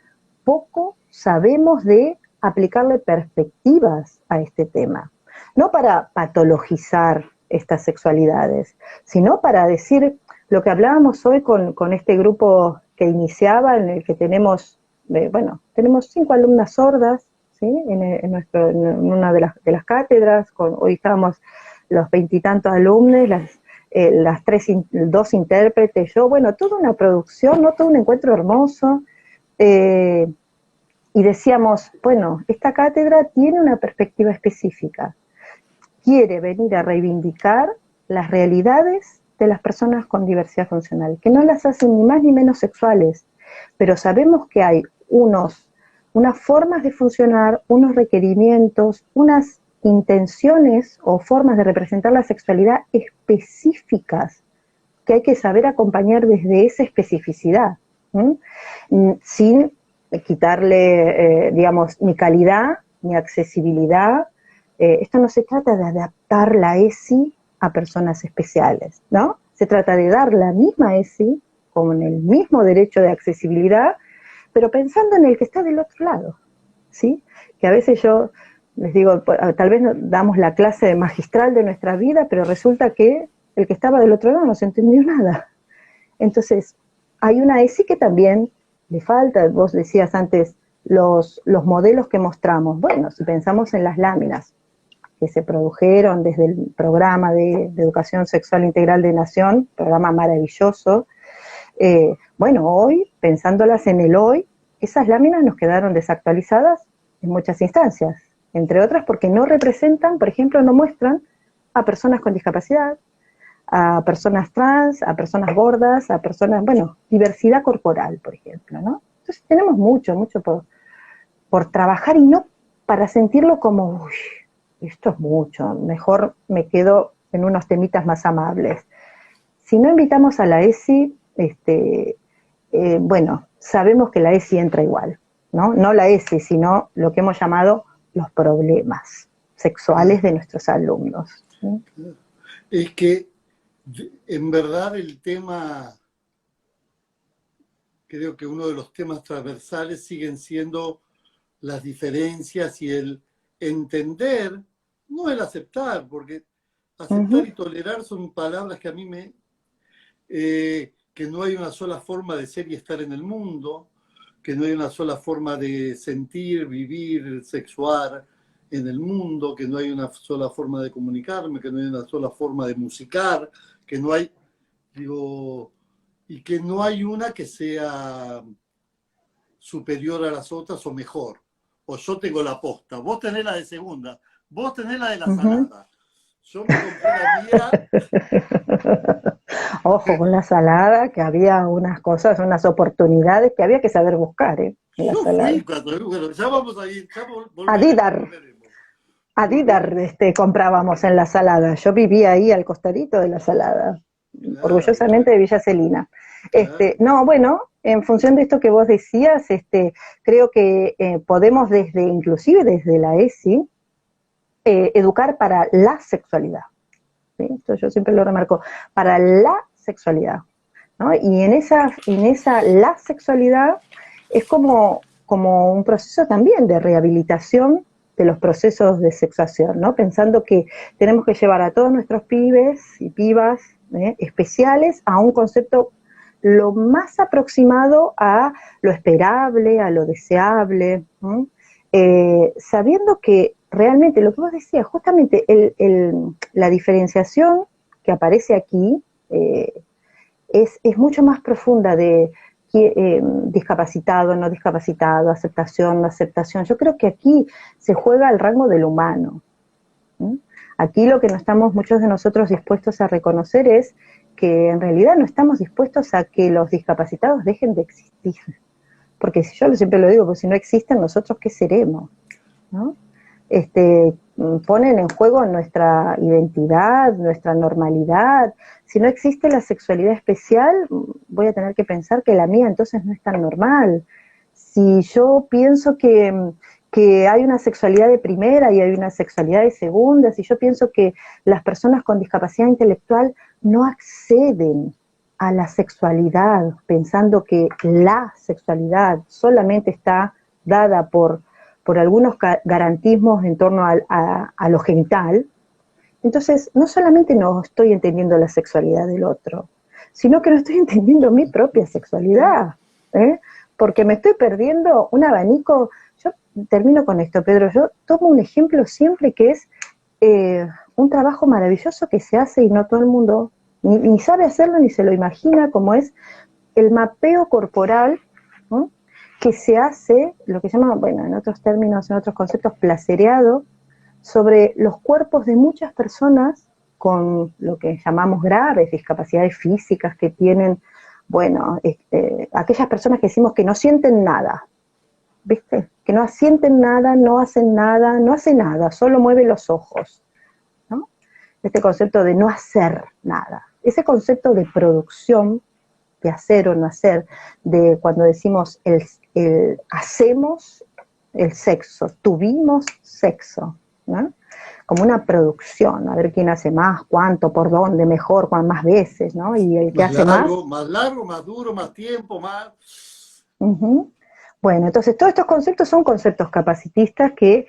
poco sabemos de aplicarle perspectivas a este tema. No para patologizar estas sexualidades, sino para decir lo que hablábamos hoy con este grupo que iniciaba, en el que tenemos, tenemos 5 alumnas sordas, ¿sí? En una de las cátedras, hoy estábamos los 20 y tantos alumnos, las 2 intérpretes, yo, bueno, toda una producción, ¿no? Todo un encuentro hermoso. Y decíamos, bueno, esta cátedra tiene una perspectiva específica, quiere venir a reivindicar las realidades de las personas con diversidad funcional, que no las hacen ni más ni menos sexuales, pero sabemos que hay unas formas de funcionar, unos requerimientos, unas intenciones o formas de representar la sexualidad específicas que hay que saber acompañar desde esa especificidad, sin quitarle, digamos, ni calidad, ni accesibilidad. Esto no se trata de adaptar la ESI a personas especiales, ¿no? Se trata de dar la misma ESI con el mismo derecho de accesibilidad, pero pensando en el que está del otro lado, ¿sí? Que a veces yo les digo, tal vez damos la clase magistral de nuestra vida, pero resulta que el que estaba del otro lado no se entendió nada. Entonces, hay una ESI que también le falta. Vos decías antes, los modelos que mostramos. Bueno, si pensamos en las láminas que se produjeron desde el programa de Educación Sexual Integral de Nación, programa maravilloso, bueno, hoy, pensándolas en el hoy, esas láminas nos quedaron desactualizadas en muchas instancias, entre otras porque no representan, por ejemplo, no muestran a personas con discapacidad, a personas trans, a personas gordas, a personas, bueno, diversidad corporal, por ejemplo, ¿no? Entonces tenemos mucho por trabajar, y no para sentirlo como, uy, esto es mucho, mejor me quedo en unos temitas más amables. Si no invitamos a la ESI, bueno, sabemos que la ESI entra igual, ¿no? No la ESI, sino lo que hemos llamado los problemas sexuales de nuestros alumnos, ¿sí? Es que en verdad el tema, creo que uno de los temas transversales siguen siendo las diferencias y el entender, no el aceptar, porque aceptar y tolerar son palabras que a mí que no hay una sola forma de ser y estar en el mundo, que no hay una sola forma de sentir, vivir, sexuar en el mundo, que no hay una sola forma de comunicarme, que no hay una sola forma de musicar, que no hay, digo, y que no hay una que sea superior a las otras o mejor. O yo tengo la posta, vos tenés la de segunda, vos tenés la de la salada. Yo me compré la mía. Ojo con la salada, que había unas cosas, unas oportunidades que había que saber buscar, en la Yo salada. fui cuando, bueno, ya vamos a ir, ya volveremos. A Didar comprábamos en la salada. Yo vivía ahí al costadito de la salada, claro, orgullosamente de Villa Celina. Claro. No, bueno, en función de esto que vos decías, creo que podemos inclusive desde la ESI, educar para la sexualidad. ¿Sí? Esto yo siempre lo remarco, para la sexualidad, ¿no? Y en esa la sexualidad es como un proceso también de rehabilitación de los procesos de sexuación, ¿no? Pensando que tenemos que llevar a todos nuestros pibes y pibas especiales a un concepto lo más aproximado a lo esperable, a lo deseable, ¿no? Sabiendo que realmente lo que vos decías, justamente la diferenciación que aparece aquí es mucho más profunda de discapacitado, no discapacitado, aceptación, no aceptación. Yo creo que aquí se juega el rango del humano, ¿sí? Aquí lo que no estamos muchos de nosotros dispuestos a reconocer es que en realidad no estamos dispuestos a que los discapacitados dejen de existir. Porque si yo siempre lo digo, pues si no existen, nosotros ¿qué seremos? ¿No? Ponen en juego nuestra identidad, nuestra normalidad. Si no existe la sexualidad especial, voy a tener que pensar que la mía entonces no es tan normal. Si yo pienso que hay una sexualidad de primera y hay una sexualidad de segunda, si yo pienso que las personas con discapacidad intelectual no acceden a la sexualidad, pensando que la sexualidad solamente está dada por algunos garantismos en torno a lo genital, entonces no solamente no estoy entendiendo la sexualidad del otro, sino que no estoy entendiendo mi propia sexualidad, porque me estoy perdiendo un abanico. Yo termino con esto, Pedro, yo tomo un ejemplo siempre que es un trabajo maravilloso que se hace y no todo el mundo ni sabe hacerlo ni se lo imagina, como es el mapeo corporal, ¿no?, que se hace, lo que se llama, bueno, en otros términos, en otros conceptos, placereado, sobre los cuerpos de muchas personas con lo que llamamos graves discapacidades físicas que tienen, bueno, aquellas personas que decimos que no sienten nada, ¿viste? Que no sienten nada, no hacen nada, no hace nada, solo mueve los ojos, ¿no? Este concepto de no hacer nada, ese concepto de producción, de hacer o no hacer, de cuando decimos hacemos el sexo, tuvimos sexo, ¿no? Como una producción, a ver quién hace más, cuánto, por dónde, mejor, más veces, ¿no? Y el que hace más... Más largo, más duro, más tiempo, más... Bueno, entonces todos estos conceptos son conceptos capacitistas que,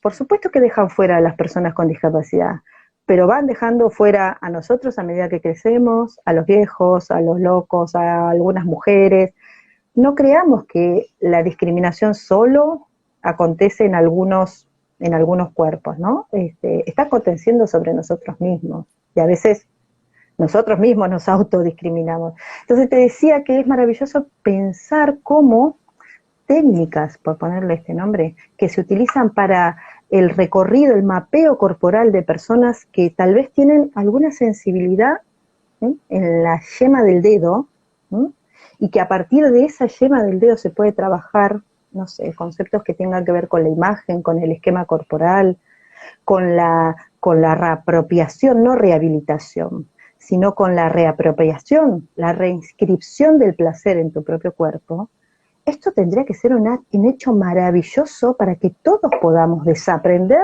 por supuesto que dejan fuera a las personas con discapacidad, pero van dejando fuera a nosotros a medida que crecemos, a los viejos, a los locos, a algunas mujeres. No creamos que la discriminación solo acontece en algunos cuerpos, ¿no? Está aconteciendo sobre nosotros mismos, y a veces nosotros mismos nos autodiscriminamos. Entonces te decía que es maravilloso pensar cómo técnicas, por ponerle este nombre, que se utilizan para el recorrido, el mapeo corporal de personas que tal vez tienen alguna sensibilidad en la yema del dedo, y que a partir de esa yema del dedo se puede trabajar, no sé, conceptos que tengan que ver con la imagen, con el esquema corporal, con la reapropiación, no rehabilitación, sino con la reapropiación, la reinscripción del placer en tu propio cuerpo. Esto tendría que ser un hecho maravilloso para que todos podamos desaprender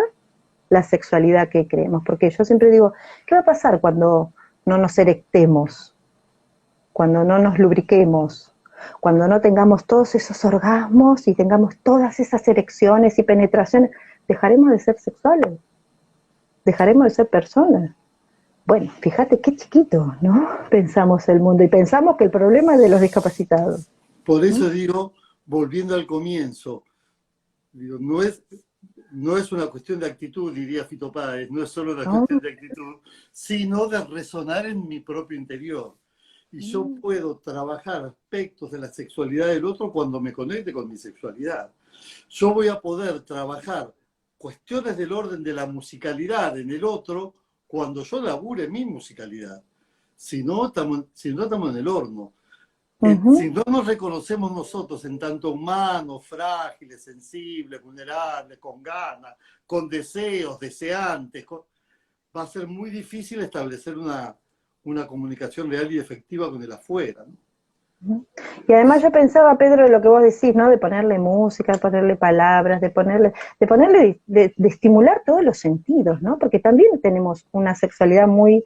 la sexualidad que creemos. Porque yo siempre digo, ¿qué va a pasar cuando no nos erectemos? Cuando no nos lubriquemos, cuando no tengamos todos esos orgasmos y tengamos todas esas erecciones y penetraciones, dejaremos de ser sexuales, dejaremos de ser personas. Bueno, fíjate qué chiquito, ¿no? Pensamos el mundo y pensamos que el problema es de los discapacitados. Por eso digo, volviendo al comienzo, digo, no es una cuestión de actitud, diría Fito Páez, no es solo una cuestión de actitud, sino de resonar en mi propio interior. Y yo puedo trabajar aspectos de la sexualidad del otro cuando me conecte con mi sexualidad. Yo voy a poder trabajar cuestiones del orden de la musicalidad en el otro cuando yo labure mi musicalidad. Si no, estamos en el horno. Si no nos reconocemos nosotros en tanto humanos, frágiles, sensibles, vulnerables, con ganas, con deseos, deseantes, va a ser muy difícil establecer una comunicación real y efectiva con el afuera, ¿no? Y además yo pensaba, Pedro, en lo que vos decís, ¿no? De ponerle música, de ponerle palabras, de estimular todos los sentidos, ¿no? Porque también tenemos una sexualidad muy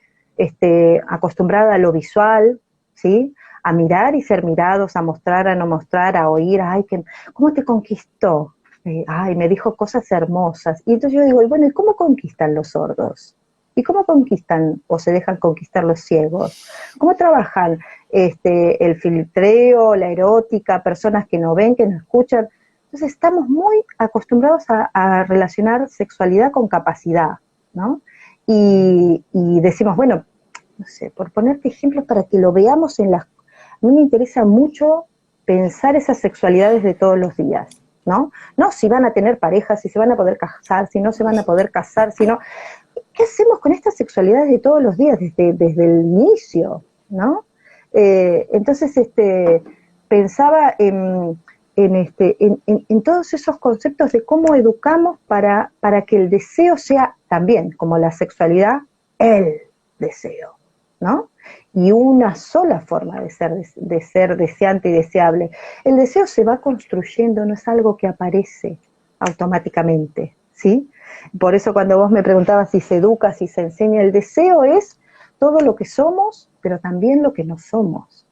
acostumbrada a lo visual, ¿sí? A mirar y ser mirados, a mostrar, a no mostrar, a oír, ay, ¿cómo te conquistó? ay, me dijo cosas hermosas. Y entonces yo digo, y bueno, ¿y cómo conquistan los sordos? ¿Y cómo conquistan o se dejan conquistar los ciegos? ¿Cómo trabajan el filtreo, la erótica, personas que no ven, que no escuchan? Entonces estamos muy acostumbrados a relacionar sexualidad con capacidad, ¿no? Y decimos, bueno, no sé, por ponerte ejemplos para que lo veamos en las... A mí me interesa mucho pensar esas sexualidades de todos los días, ¿no? No si van a tener parejas, si se van a poder casar, si no se van a poder casar, si no... ¿Qué hacemos con estas sexualidades de todos los días, desde el inicio, ¿no? Entonces, pensaba en todos esos conceptos de cómo educamos para que el deseo sea también, como la sexualidad, el deseo, ¿no? Y una sola forma de ser deseante y deseable. El deseo se va construyendo, no es algo que aparece automáticamente, ¿sí? Por eso cuando vos me preguntabas si se educa, si se enseña, el deseo es todo lo que somos, pero también lo que no somos.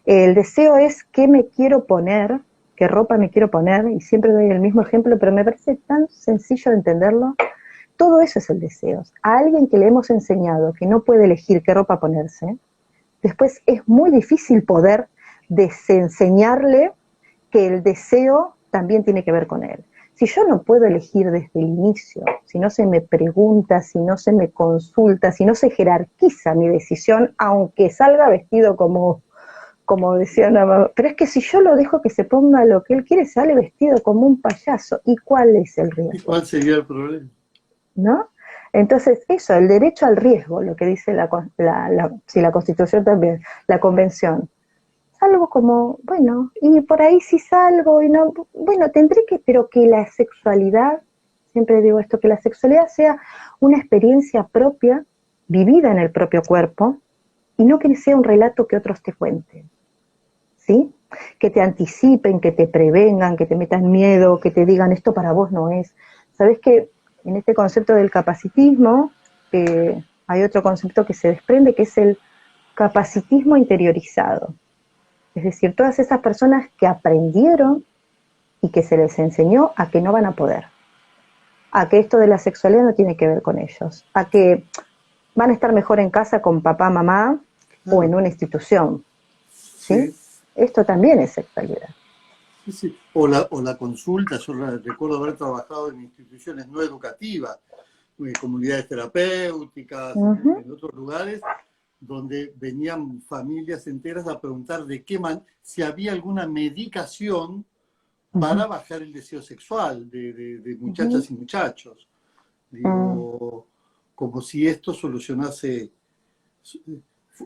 El deseo es qué me quiero poner, qué ropa me quiero poner, y siempre doy el mismo ejemplo, pero me parece tan sencillo de entenderlo. Todo eso es el deseo. A alguien que le hemos enseñado que no puede elegir qué ropa ponerse, después es muy difícil poder desenseñarle que el deseo también tiene que ver con él. Si yo no puedo elegir desde el inicio, si no se me pregunta, si no se me consulta, si no se jerarquiza mi decisión, aunque salga vestido como decía una mamá, pero es que si yo lo dejo que se ponga lo que él quiere, sale vestido como un payaso, ¿y cuál es el riesgo? ¿Y cuál sería el problema? ¿No? Entonces, eso, el derecho al riesgo, lo que dice la Constitución también, la Convención. Algo como, bueno, y por ahí sí salgo, y no, bueno, tendré que, pero que la sexualidad, siempre digo esto, que la sexualidad sea una experiencia propia, vivida en el propio cuerpo, y no que sea un relato que otros te cuenten, ¿sí? Que te anticipen, que te prevengan, que te metan miedo, que te digan esto para vos no es. ¿Sabés que en este concepto del capacitismo hay otro concepto que se desprende, que es el capacitismo interiorizado? Es decir, todas esas personas que aprendieron y que se les enseñó a que no van a poder, a que esto de la sexualidad no tiene que ver con ellos, a que van a estar mejor en casa con papá, mamá o en una institución, ¿sí? Sí. Esto también es sexualidad. Sí, sí. O la consulta, yo recuerdo haber trabajado en instituciones no educativas, comunidades terapéuticas, en otros lugares, donde venían familias enteras a preguntar si había alguna medicación para bajar el deseo sexual de muchachas y muchachos. Digo, como si esto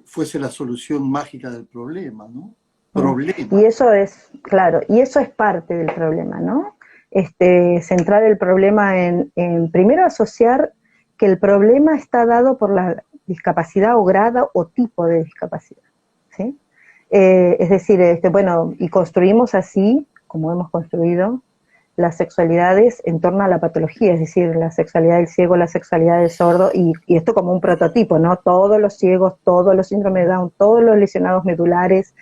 fuese la solución mágica del problema, ¿no? Y eso es, claro, y eso es parte del problema, ¿no? Centrar el problema en primero asociar que el problema está dado por la discapacidad o grado o tipo de discapacidad, ¿sí? Es decir, bueno, y construimos así, como hemos construido, las sexualidades en torno a la patología, es decir, la sexualidad del ciego, la sexualidad del sordo, y esto como un prototipo, ¿no? Todos los ciegos, todos los síndromes de Down, todos los lesionados medulares,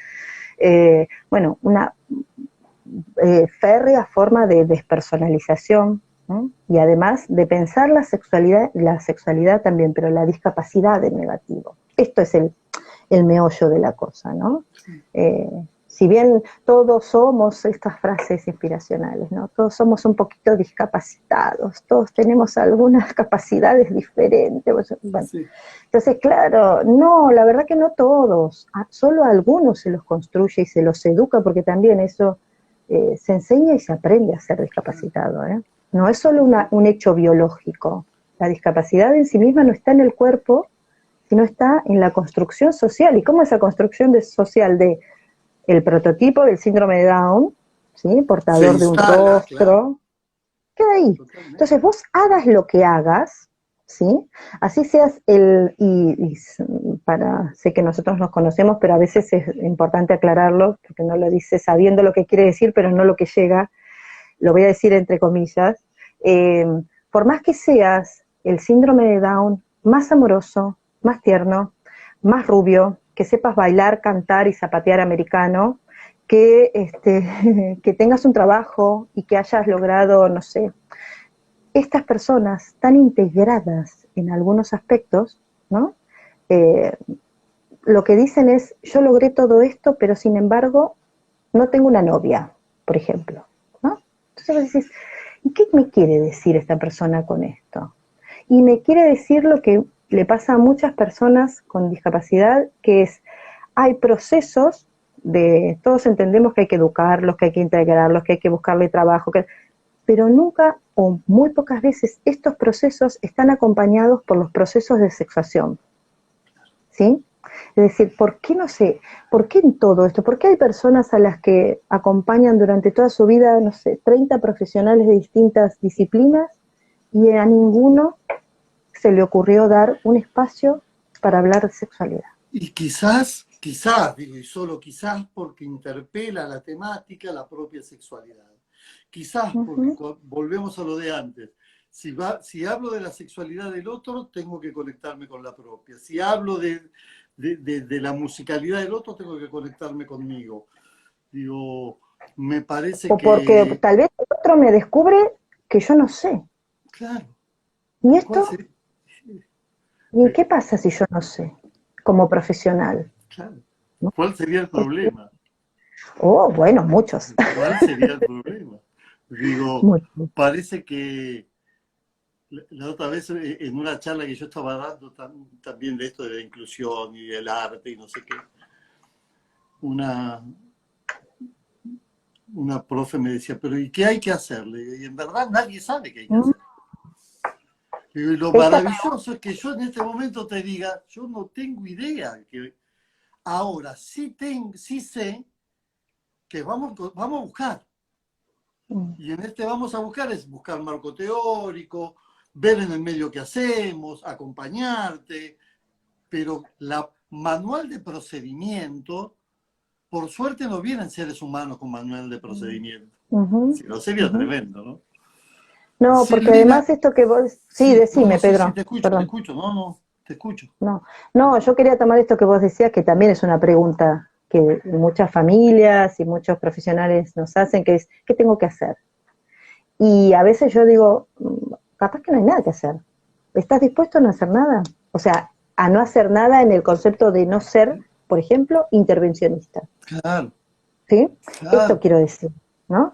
bueno, una férrea forma de despersonalización, ¿no? Y además de pensar la sexualidad también, pero la discapacidad de negativo. Esto es el meollo de la cosa, ¿no? Si bien todos somos estas frases inspiracionales, ¿no? Todos somos un poquito discapacitados, todos tenemos algunas capacidades diferentes. Bueno, sí. Entonces, claro, no, la verdad que no todos, solo a algunos se los construye y se los educa, porque también eso se enseña y se aprende a ser discapacitado, ¿eh? No es solo un hecho biológico. La discapacidad en sí misma no está en el cuerpo, sino está en la construcción social. ¿Y cómo esa construcción social de el prototipo del síndrome de Down, ¿sí? Portador de un rostro, claro, queda ahí. Totalmente. Entonces vos hagas lo que hagas, ¿sí? Así seas sé que nosotros nos conocemos, pero a veces es importante aclararlo, porque no lo dice sabiendo lo que quiere decir, pero no lo que llega, lo voy a decir entre comillas. Por más que seas el síndrome de Down más amoroso, más tierno, más rubio, que sepas bailar, cantar y zapatear americano, que tengas un trabajo y que hayas logrado, no sé, estas personas tan integradas en algunos aspectos, ¿no? Eh, lo que dicen es, yo logré todo esto, pero sin embargo, no tengo una novia, por ejemplo, ¿no? Entonces vos decís, ¿y qué me quiere decir esta persona con esto? Y me quiere decir lo que le pasa a muchas personas con discapacidad, que es, hay procesos todos entendemos que hay que educarlos, que hay que integrarlos, que hay que buscarle trabajo, pero nunca o muy pocas veces estos procesos están acompañados por los procesos de sexuación, ¿sí? Es decir, ¿por qué no sé? ¿Por qué en todo esto? ¿Por qué hay personas a las que acompañan durante toda su vida, no sé, 30 profesionales de distintas disciplinas y a ninguno se le ocurrió dar un espacio para hablar de sexualidad? Y quizás, digo, y solo quizás porque interpela la temática la propia sexualidad. Quizás porque volvemos a lo de antes. Si hablo de la sexualidad del otro, tengo que conectarme con la propia. Si hablo de la musicalidad del otro, tengo que conectarme conmigo. Digo, me parece O porque que... tal vez el otro me descubre que yo no sé. Claro. ¿Y ¿Cuál esto? sería? ¿Y qué pasa si yo no sé? Como profesional, Claro. ¿no? ¿Cuál sería el problema? Oh, bueno, muchos. ¿Cuál sería el problema? Digo, Muchos. parece que la otra vez en una charla que yo estaba dando también de esto de la inclusión y del arte y no sé qué, una, una profe me decía, pero ¿y qué hay que hacerle? Y en verdad nadie sabe qué hay que ¿Mm? hacer. Y lo Esta, maravilloso es que yo en este momento te diga, yo no tengo idea. Ahora sí sé que vamos a buscar. Y en este vamos a buscar es buscar marco teórico, ver en el medio qué hacemos, acompañarte, pero la manual de procedimiento, por suerte no vienen seres humanos con manual de procedimiento. uh-huh, Si no sería uh-huh. tremendo, ¿no? No, porque Silvina, además esto que vos... Sí, sí, no, no, decime, sí, Pedro, te perdón. escucho, no, no, te escucho. No, no, yo quería tomar esto que vos decías, que también es una pregunta que muchas familias y muchos profesionales nos hacen, que es, ¿qué tengo que hacer? Y a veces yo digo, capaz que no hay nada que hacer. ¿Estás dispuesto a no hacer nada? O sea, a no hacer nada en el concepto de no ser, por ejemplo, intervencionista. Claro, ¿Sí? Esto claro. quiero decir, ¿no?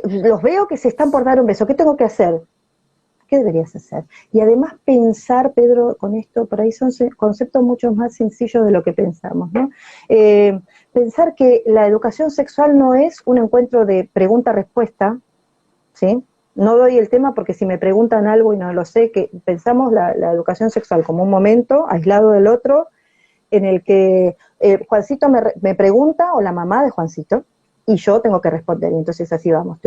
Los veo que se están por dar un beso. ¿Qué tengo que hacer? ¿Qué deberías hacer? Y además pensar, Pedro, con esto, por ahí son conceptos mucho más sencillos de lo que pensamos, ¿no? Pensar que la educación sexual no es un encuentro de pregunta-respuesta, ¿sí? No doy el tema porque si me preguntan algo y no lo sé, que pensamos la educación sexual como un momento aislado del otro, en el que Juancito me pregunta, o la mamá de Juancito, y yo tengo que responder, y entonces así vamos,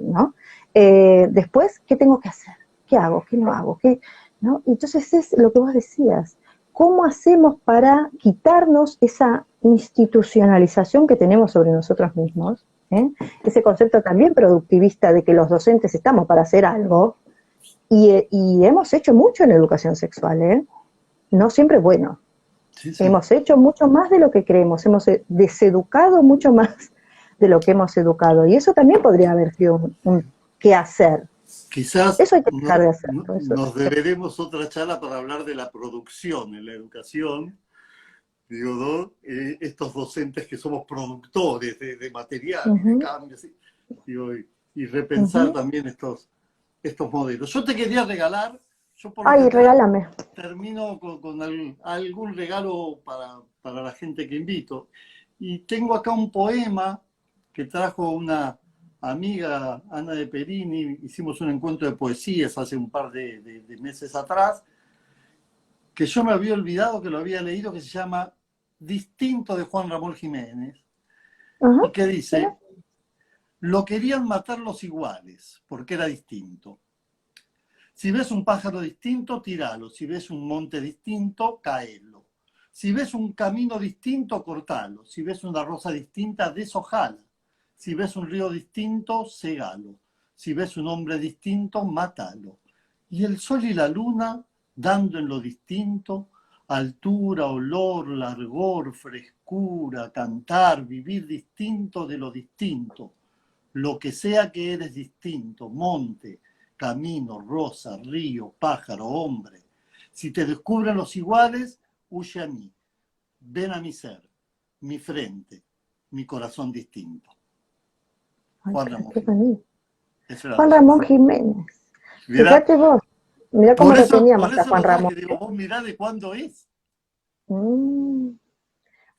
¿no? Después, ¿qué tengo que hacer? ¿Qué hago? ¿Qué no hago? ¿Qué? ¿No? Entonces es lo que vos decías, ¿cómo hacemos para quitarnos esa institucionalización que tenemos sobre nosotros mismos? Ese concepto también productivista de que los docentes estamos para hacer algo, y hemos hecho mucho en educación sexual, no siempre es bueno. Sí, sí. Hemos hecho mucho más de lo que creemos, hemos deseducado mucho más de lo que hemos educado. Y eso también podría haber sido un qué hacer. Quizás Eso hay que dejar de hacer. nos deberemos otra charla para hablar de la producción en la educación. Digo, ¿no? Estos docentes que somos productores de material y de Uh-huh, cambios, digo, y repensar uh-huh. también estos modelos. Yo te quería regalar, yo por lo Ay, general regálame. termino con algún regalo para la gente que invito. Y tengo acá un poema que trajo una amiga, Ana de Perini, hicimos un encuentro de poesías hace un par de meses atrás, que yo me había olvidado que lo había leído, que se llama Distinto de Juan Ramón Jiménez, y Uh-huh. que Mira. dice, lo querían matar los iguales, porque era distinto. Si ves un pájaro distinto, tíralo. Si ves un monte distinto, caelo. Si ves un camino distinto, cortalo. Si ves una rosa distinta, deshojala. Si ves un río distinto, segalo. Si ves un hombre distinto, mátalo. Y el sol y la luna, dando en lo distinto, Altura, olor, largor, frescura, cantar, vivir distinto de lo distinto. Lo que sea que eres distinto, monte, camino, rosa, río, pájaro, hombre. Si te descubren los iguales, huye a mí. Ven a mi ser, mi frente, mi corazón distinto. Ay, Juan Ramón qué Jiménez. bonito. Eso era Juan todo. Ramón Jiménez. Mirá, Fíjate vos, mirá cómo por lo eso teníamos a Juan los traje, Ramón. digo, vos mirá de cuándo es. Mm.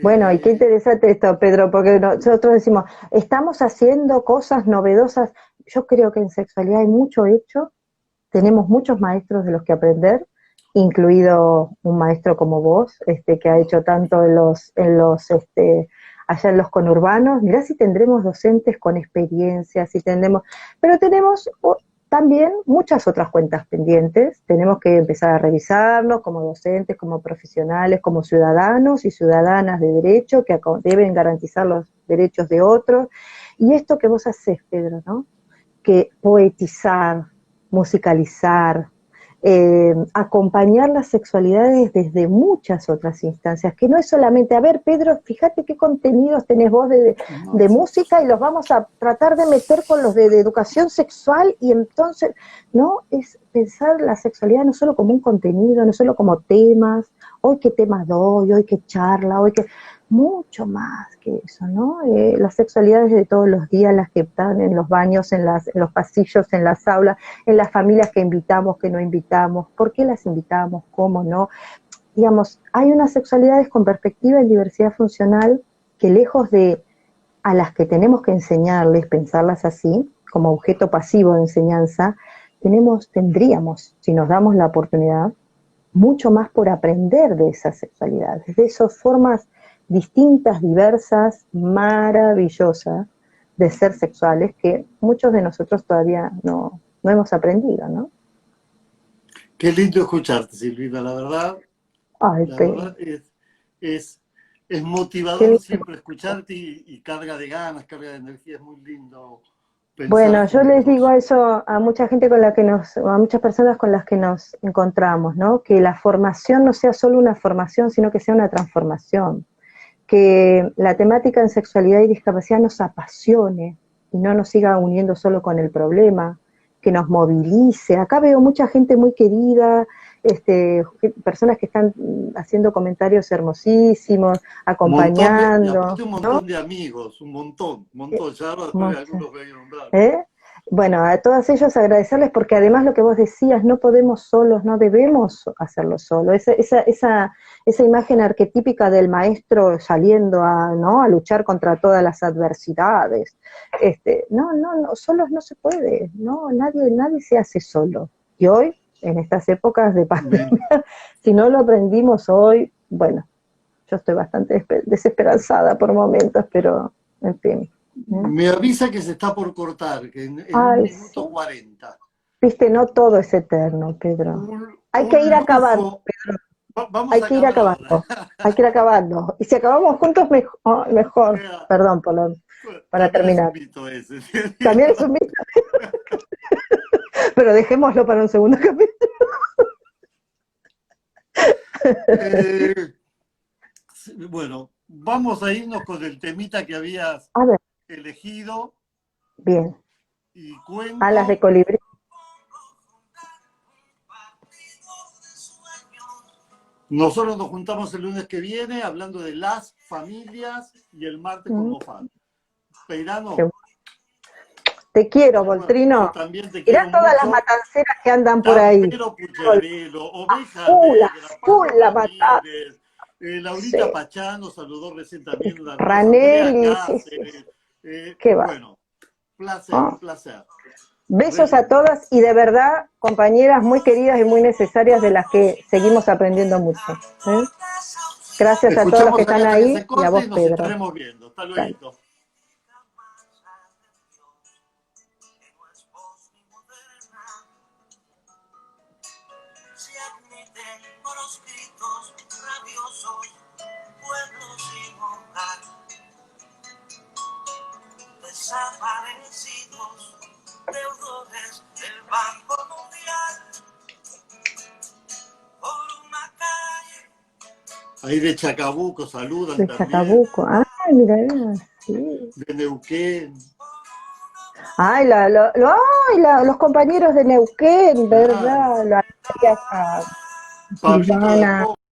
Bueno, y qué Eh, interesante esto, Pedro, porque nosotros decimos, estamos haciendo cosas novedosas. Yo creo que en sexualidad hay mucho hecho, tenemos muchos maestros de los que aprender, incluido un maestro como vos, que ha hecho tanto allá en los conurbanos. Mirá si tendremos docentes con experiencia, si tendremos, pero tenemos también muchas otras cuentas pendientes. Tenemos que empezar a revisarnos como docentes, como profesionales, como ciudadanos y ciudadanas de derecho que deben garantizar los derechos de otros. Y esto que vos hacés, Pedro, ¿no? Que poetizar, musicalizar, acompañar las sexualidades desde muchas otras instancias, que no es solamente, a ver, Pedro, fíjate qué contenidos tenés vos de música y los vamos a tratar de meter con los de educación sexual, y entonces, no, es pensar la sexualidad no solo como un contenido, no solo como temas, hoy qué temas doy, hoy qué charla, hoy qué... Mucho más que eso, ¿no? Las sexualidades de todos los días, las que están en los baños, en los pasillos, en las aulas, en las familias que invitamos, que no invitamos, por qué las invitamos, cómo no. Digamos, hay unas sexualidades con perspectiva en diversidad funcional que, lejos de a las que tenemos que enseñarles, pensarlas así, como objeto pasivo de enseñanza, tendríamos, si nos damos la oportunidad, mucho más por aprender de esas sexualidades, de esas formas distintas, diversas, maravillosas de ser sexuales que muchos de nosotros todavía no hemos aprendido, ¿no? Qué lindo escucharte, Silvina, la verdad. Ay, La Pedro, verdad es qué motivador lindo. siempre escucharte y carga de ganas, carga de energía. Es muy lindo pensar Bueno, yo les digo juntos. eso a mucha gente a muchas personas con las que nos encontramos, ¿no? Que la formación no sea solo una formación, sino que sea una transformación. Que la temática en sexualidad y discapacidad nos apasione y no nos siga uniendo solo con el problema, que nos movilice. Acá veo mucha gente muy querida, personas que están haciendo comentarios hermosísimos, acompañando, Aparte un ¿no? montón de amigos, un montón. Ya ahora después Muchas. algunos voy a nombrar. ¿Eh? Bueno, a todos ellos agradecerles, porque además lo que vos decías, no podemos solos, no debemos hacerlo solos. Esa imagen arquetípica del maestro saliendo ¿no? a luchar contra todas las adversidades. No, solos no se puede, no, nadie se hace solo. Y hoy, en estas épocas de pandemia, si no lo aprendimos hoy, bueno, yo estoy bastante desesperanzada por momentos, pero en fin. Me avisa que se está por cortar, que en un Ay, sí. minuto 40. Viste, no todo es eterno, Pedro. Hay que Un ir acabando, lujo. Vamos hay a que ir acabar ahora. acabando, hay que ir acabando. Y si acabamos juntos, mejor, mejor. Perdón para También es un terminar. mito ese. También es un mito, pero dejémoslo para un segundo capítulo. Eh, bueno, vamos a irnos con el temita que habías A ver, elegido bien. y Alas de cuento. colibrí. Nosotros nos juntamos el lunes que viene hablando de las familias y el martes con Mofat. Peirano, Te quiero, yo Voltrino. también te Mirá quiero todas las mucho. matanceras que andan por ahí. Tampero Pucharelo, Oveja A Negra, full Pablo la matanza. Ramírez, Laurita Sí. Pachano, saludó recién también una hermosa Andrea Ranelli, sí, sí. Cáceres. Qué va. Bueno, placer, ¿No? un placer. Re Besos a lindo. todas y de verdad, compañeras muy queridas y muy necesarias de las que seguimos aprendiendo mucho. ¿Eh? Gracias a todos los que Escuchamos ahí están hasta que ahí se y a corte vos, y nos Pedro. estaremos viendo. Hasta Dale. luego. Desaparecidos, deudores del Banco Mundial, por una calle Ahí de Chacabuco saludan de también, Chacabuco. Ay, mira, sí. de Neuquén. Ay, los compañeros de Neuquén, Claro, ¿verdad? La a Pablito del Silvana, Rock.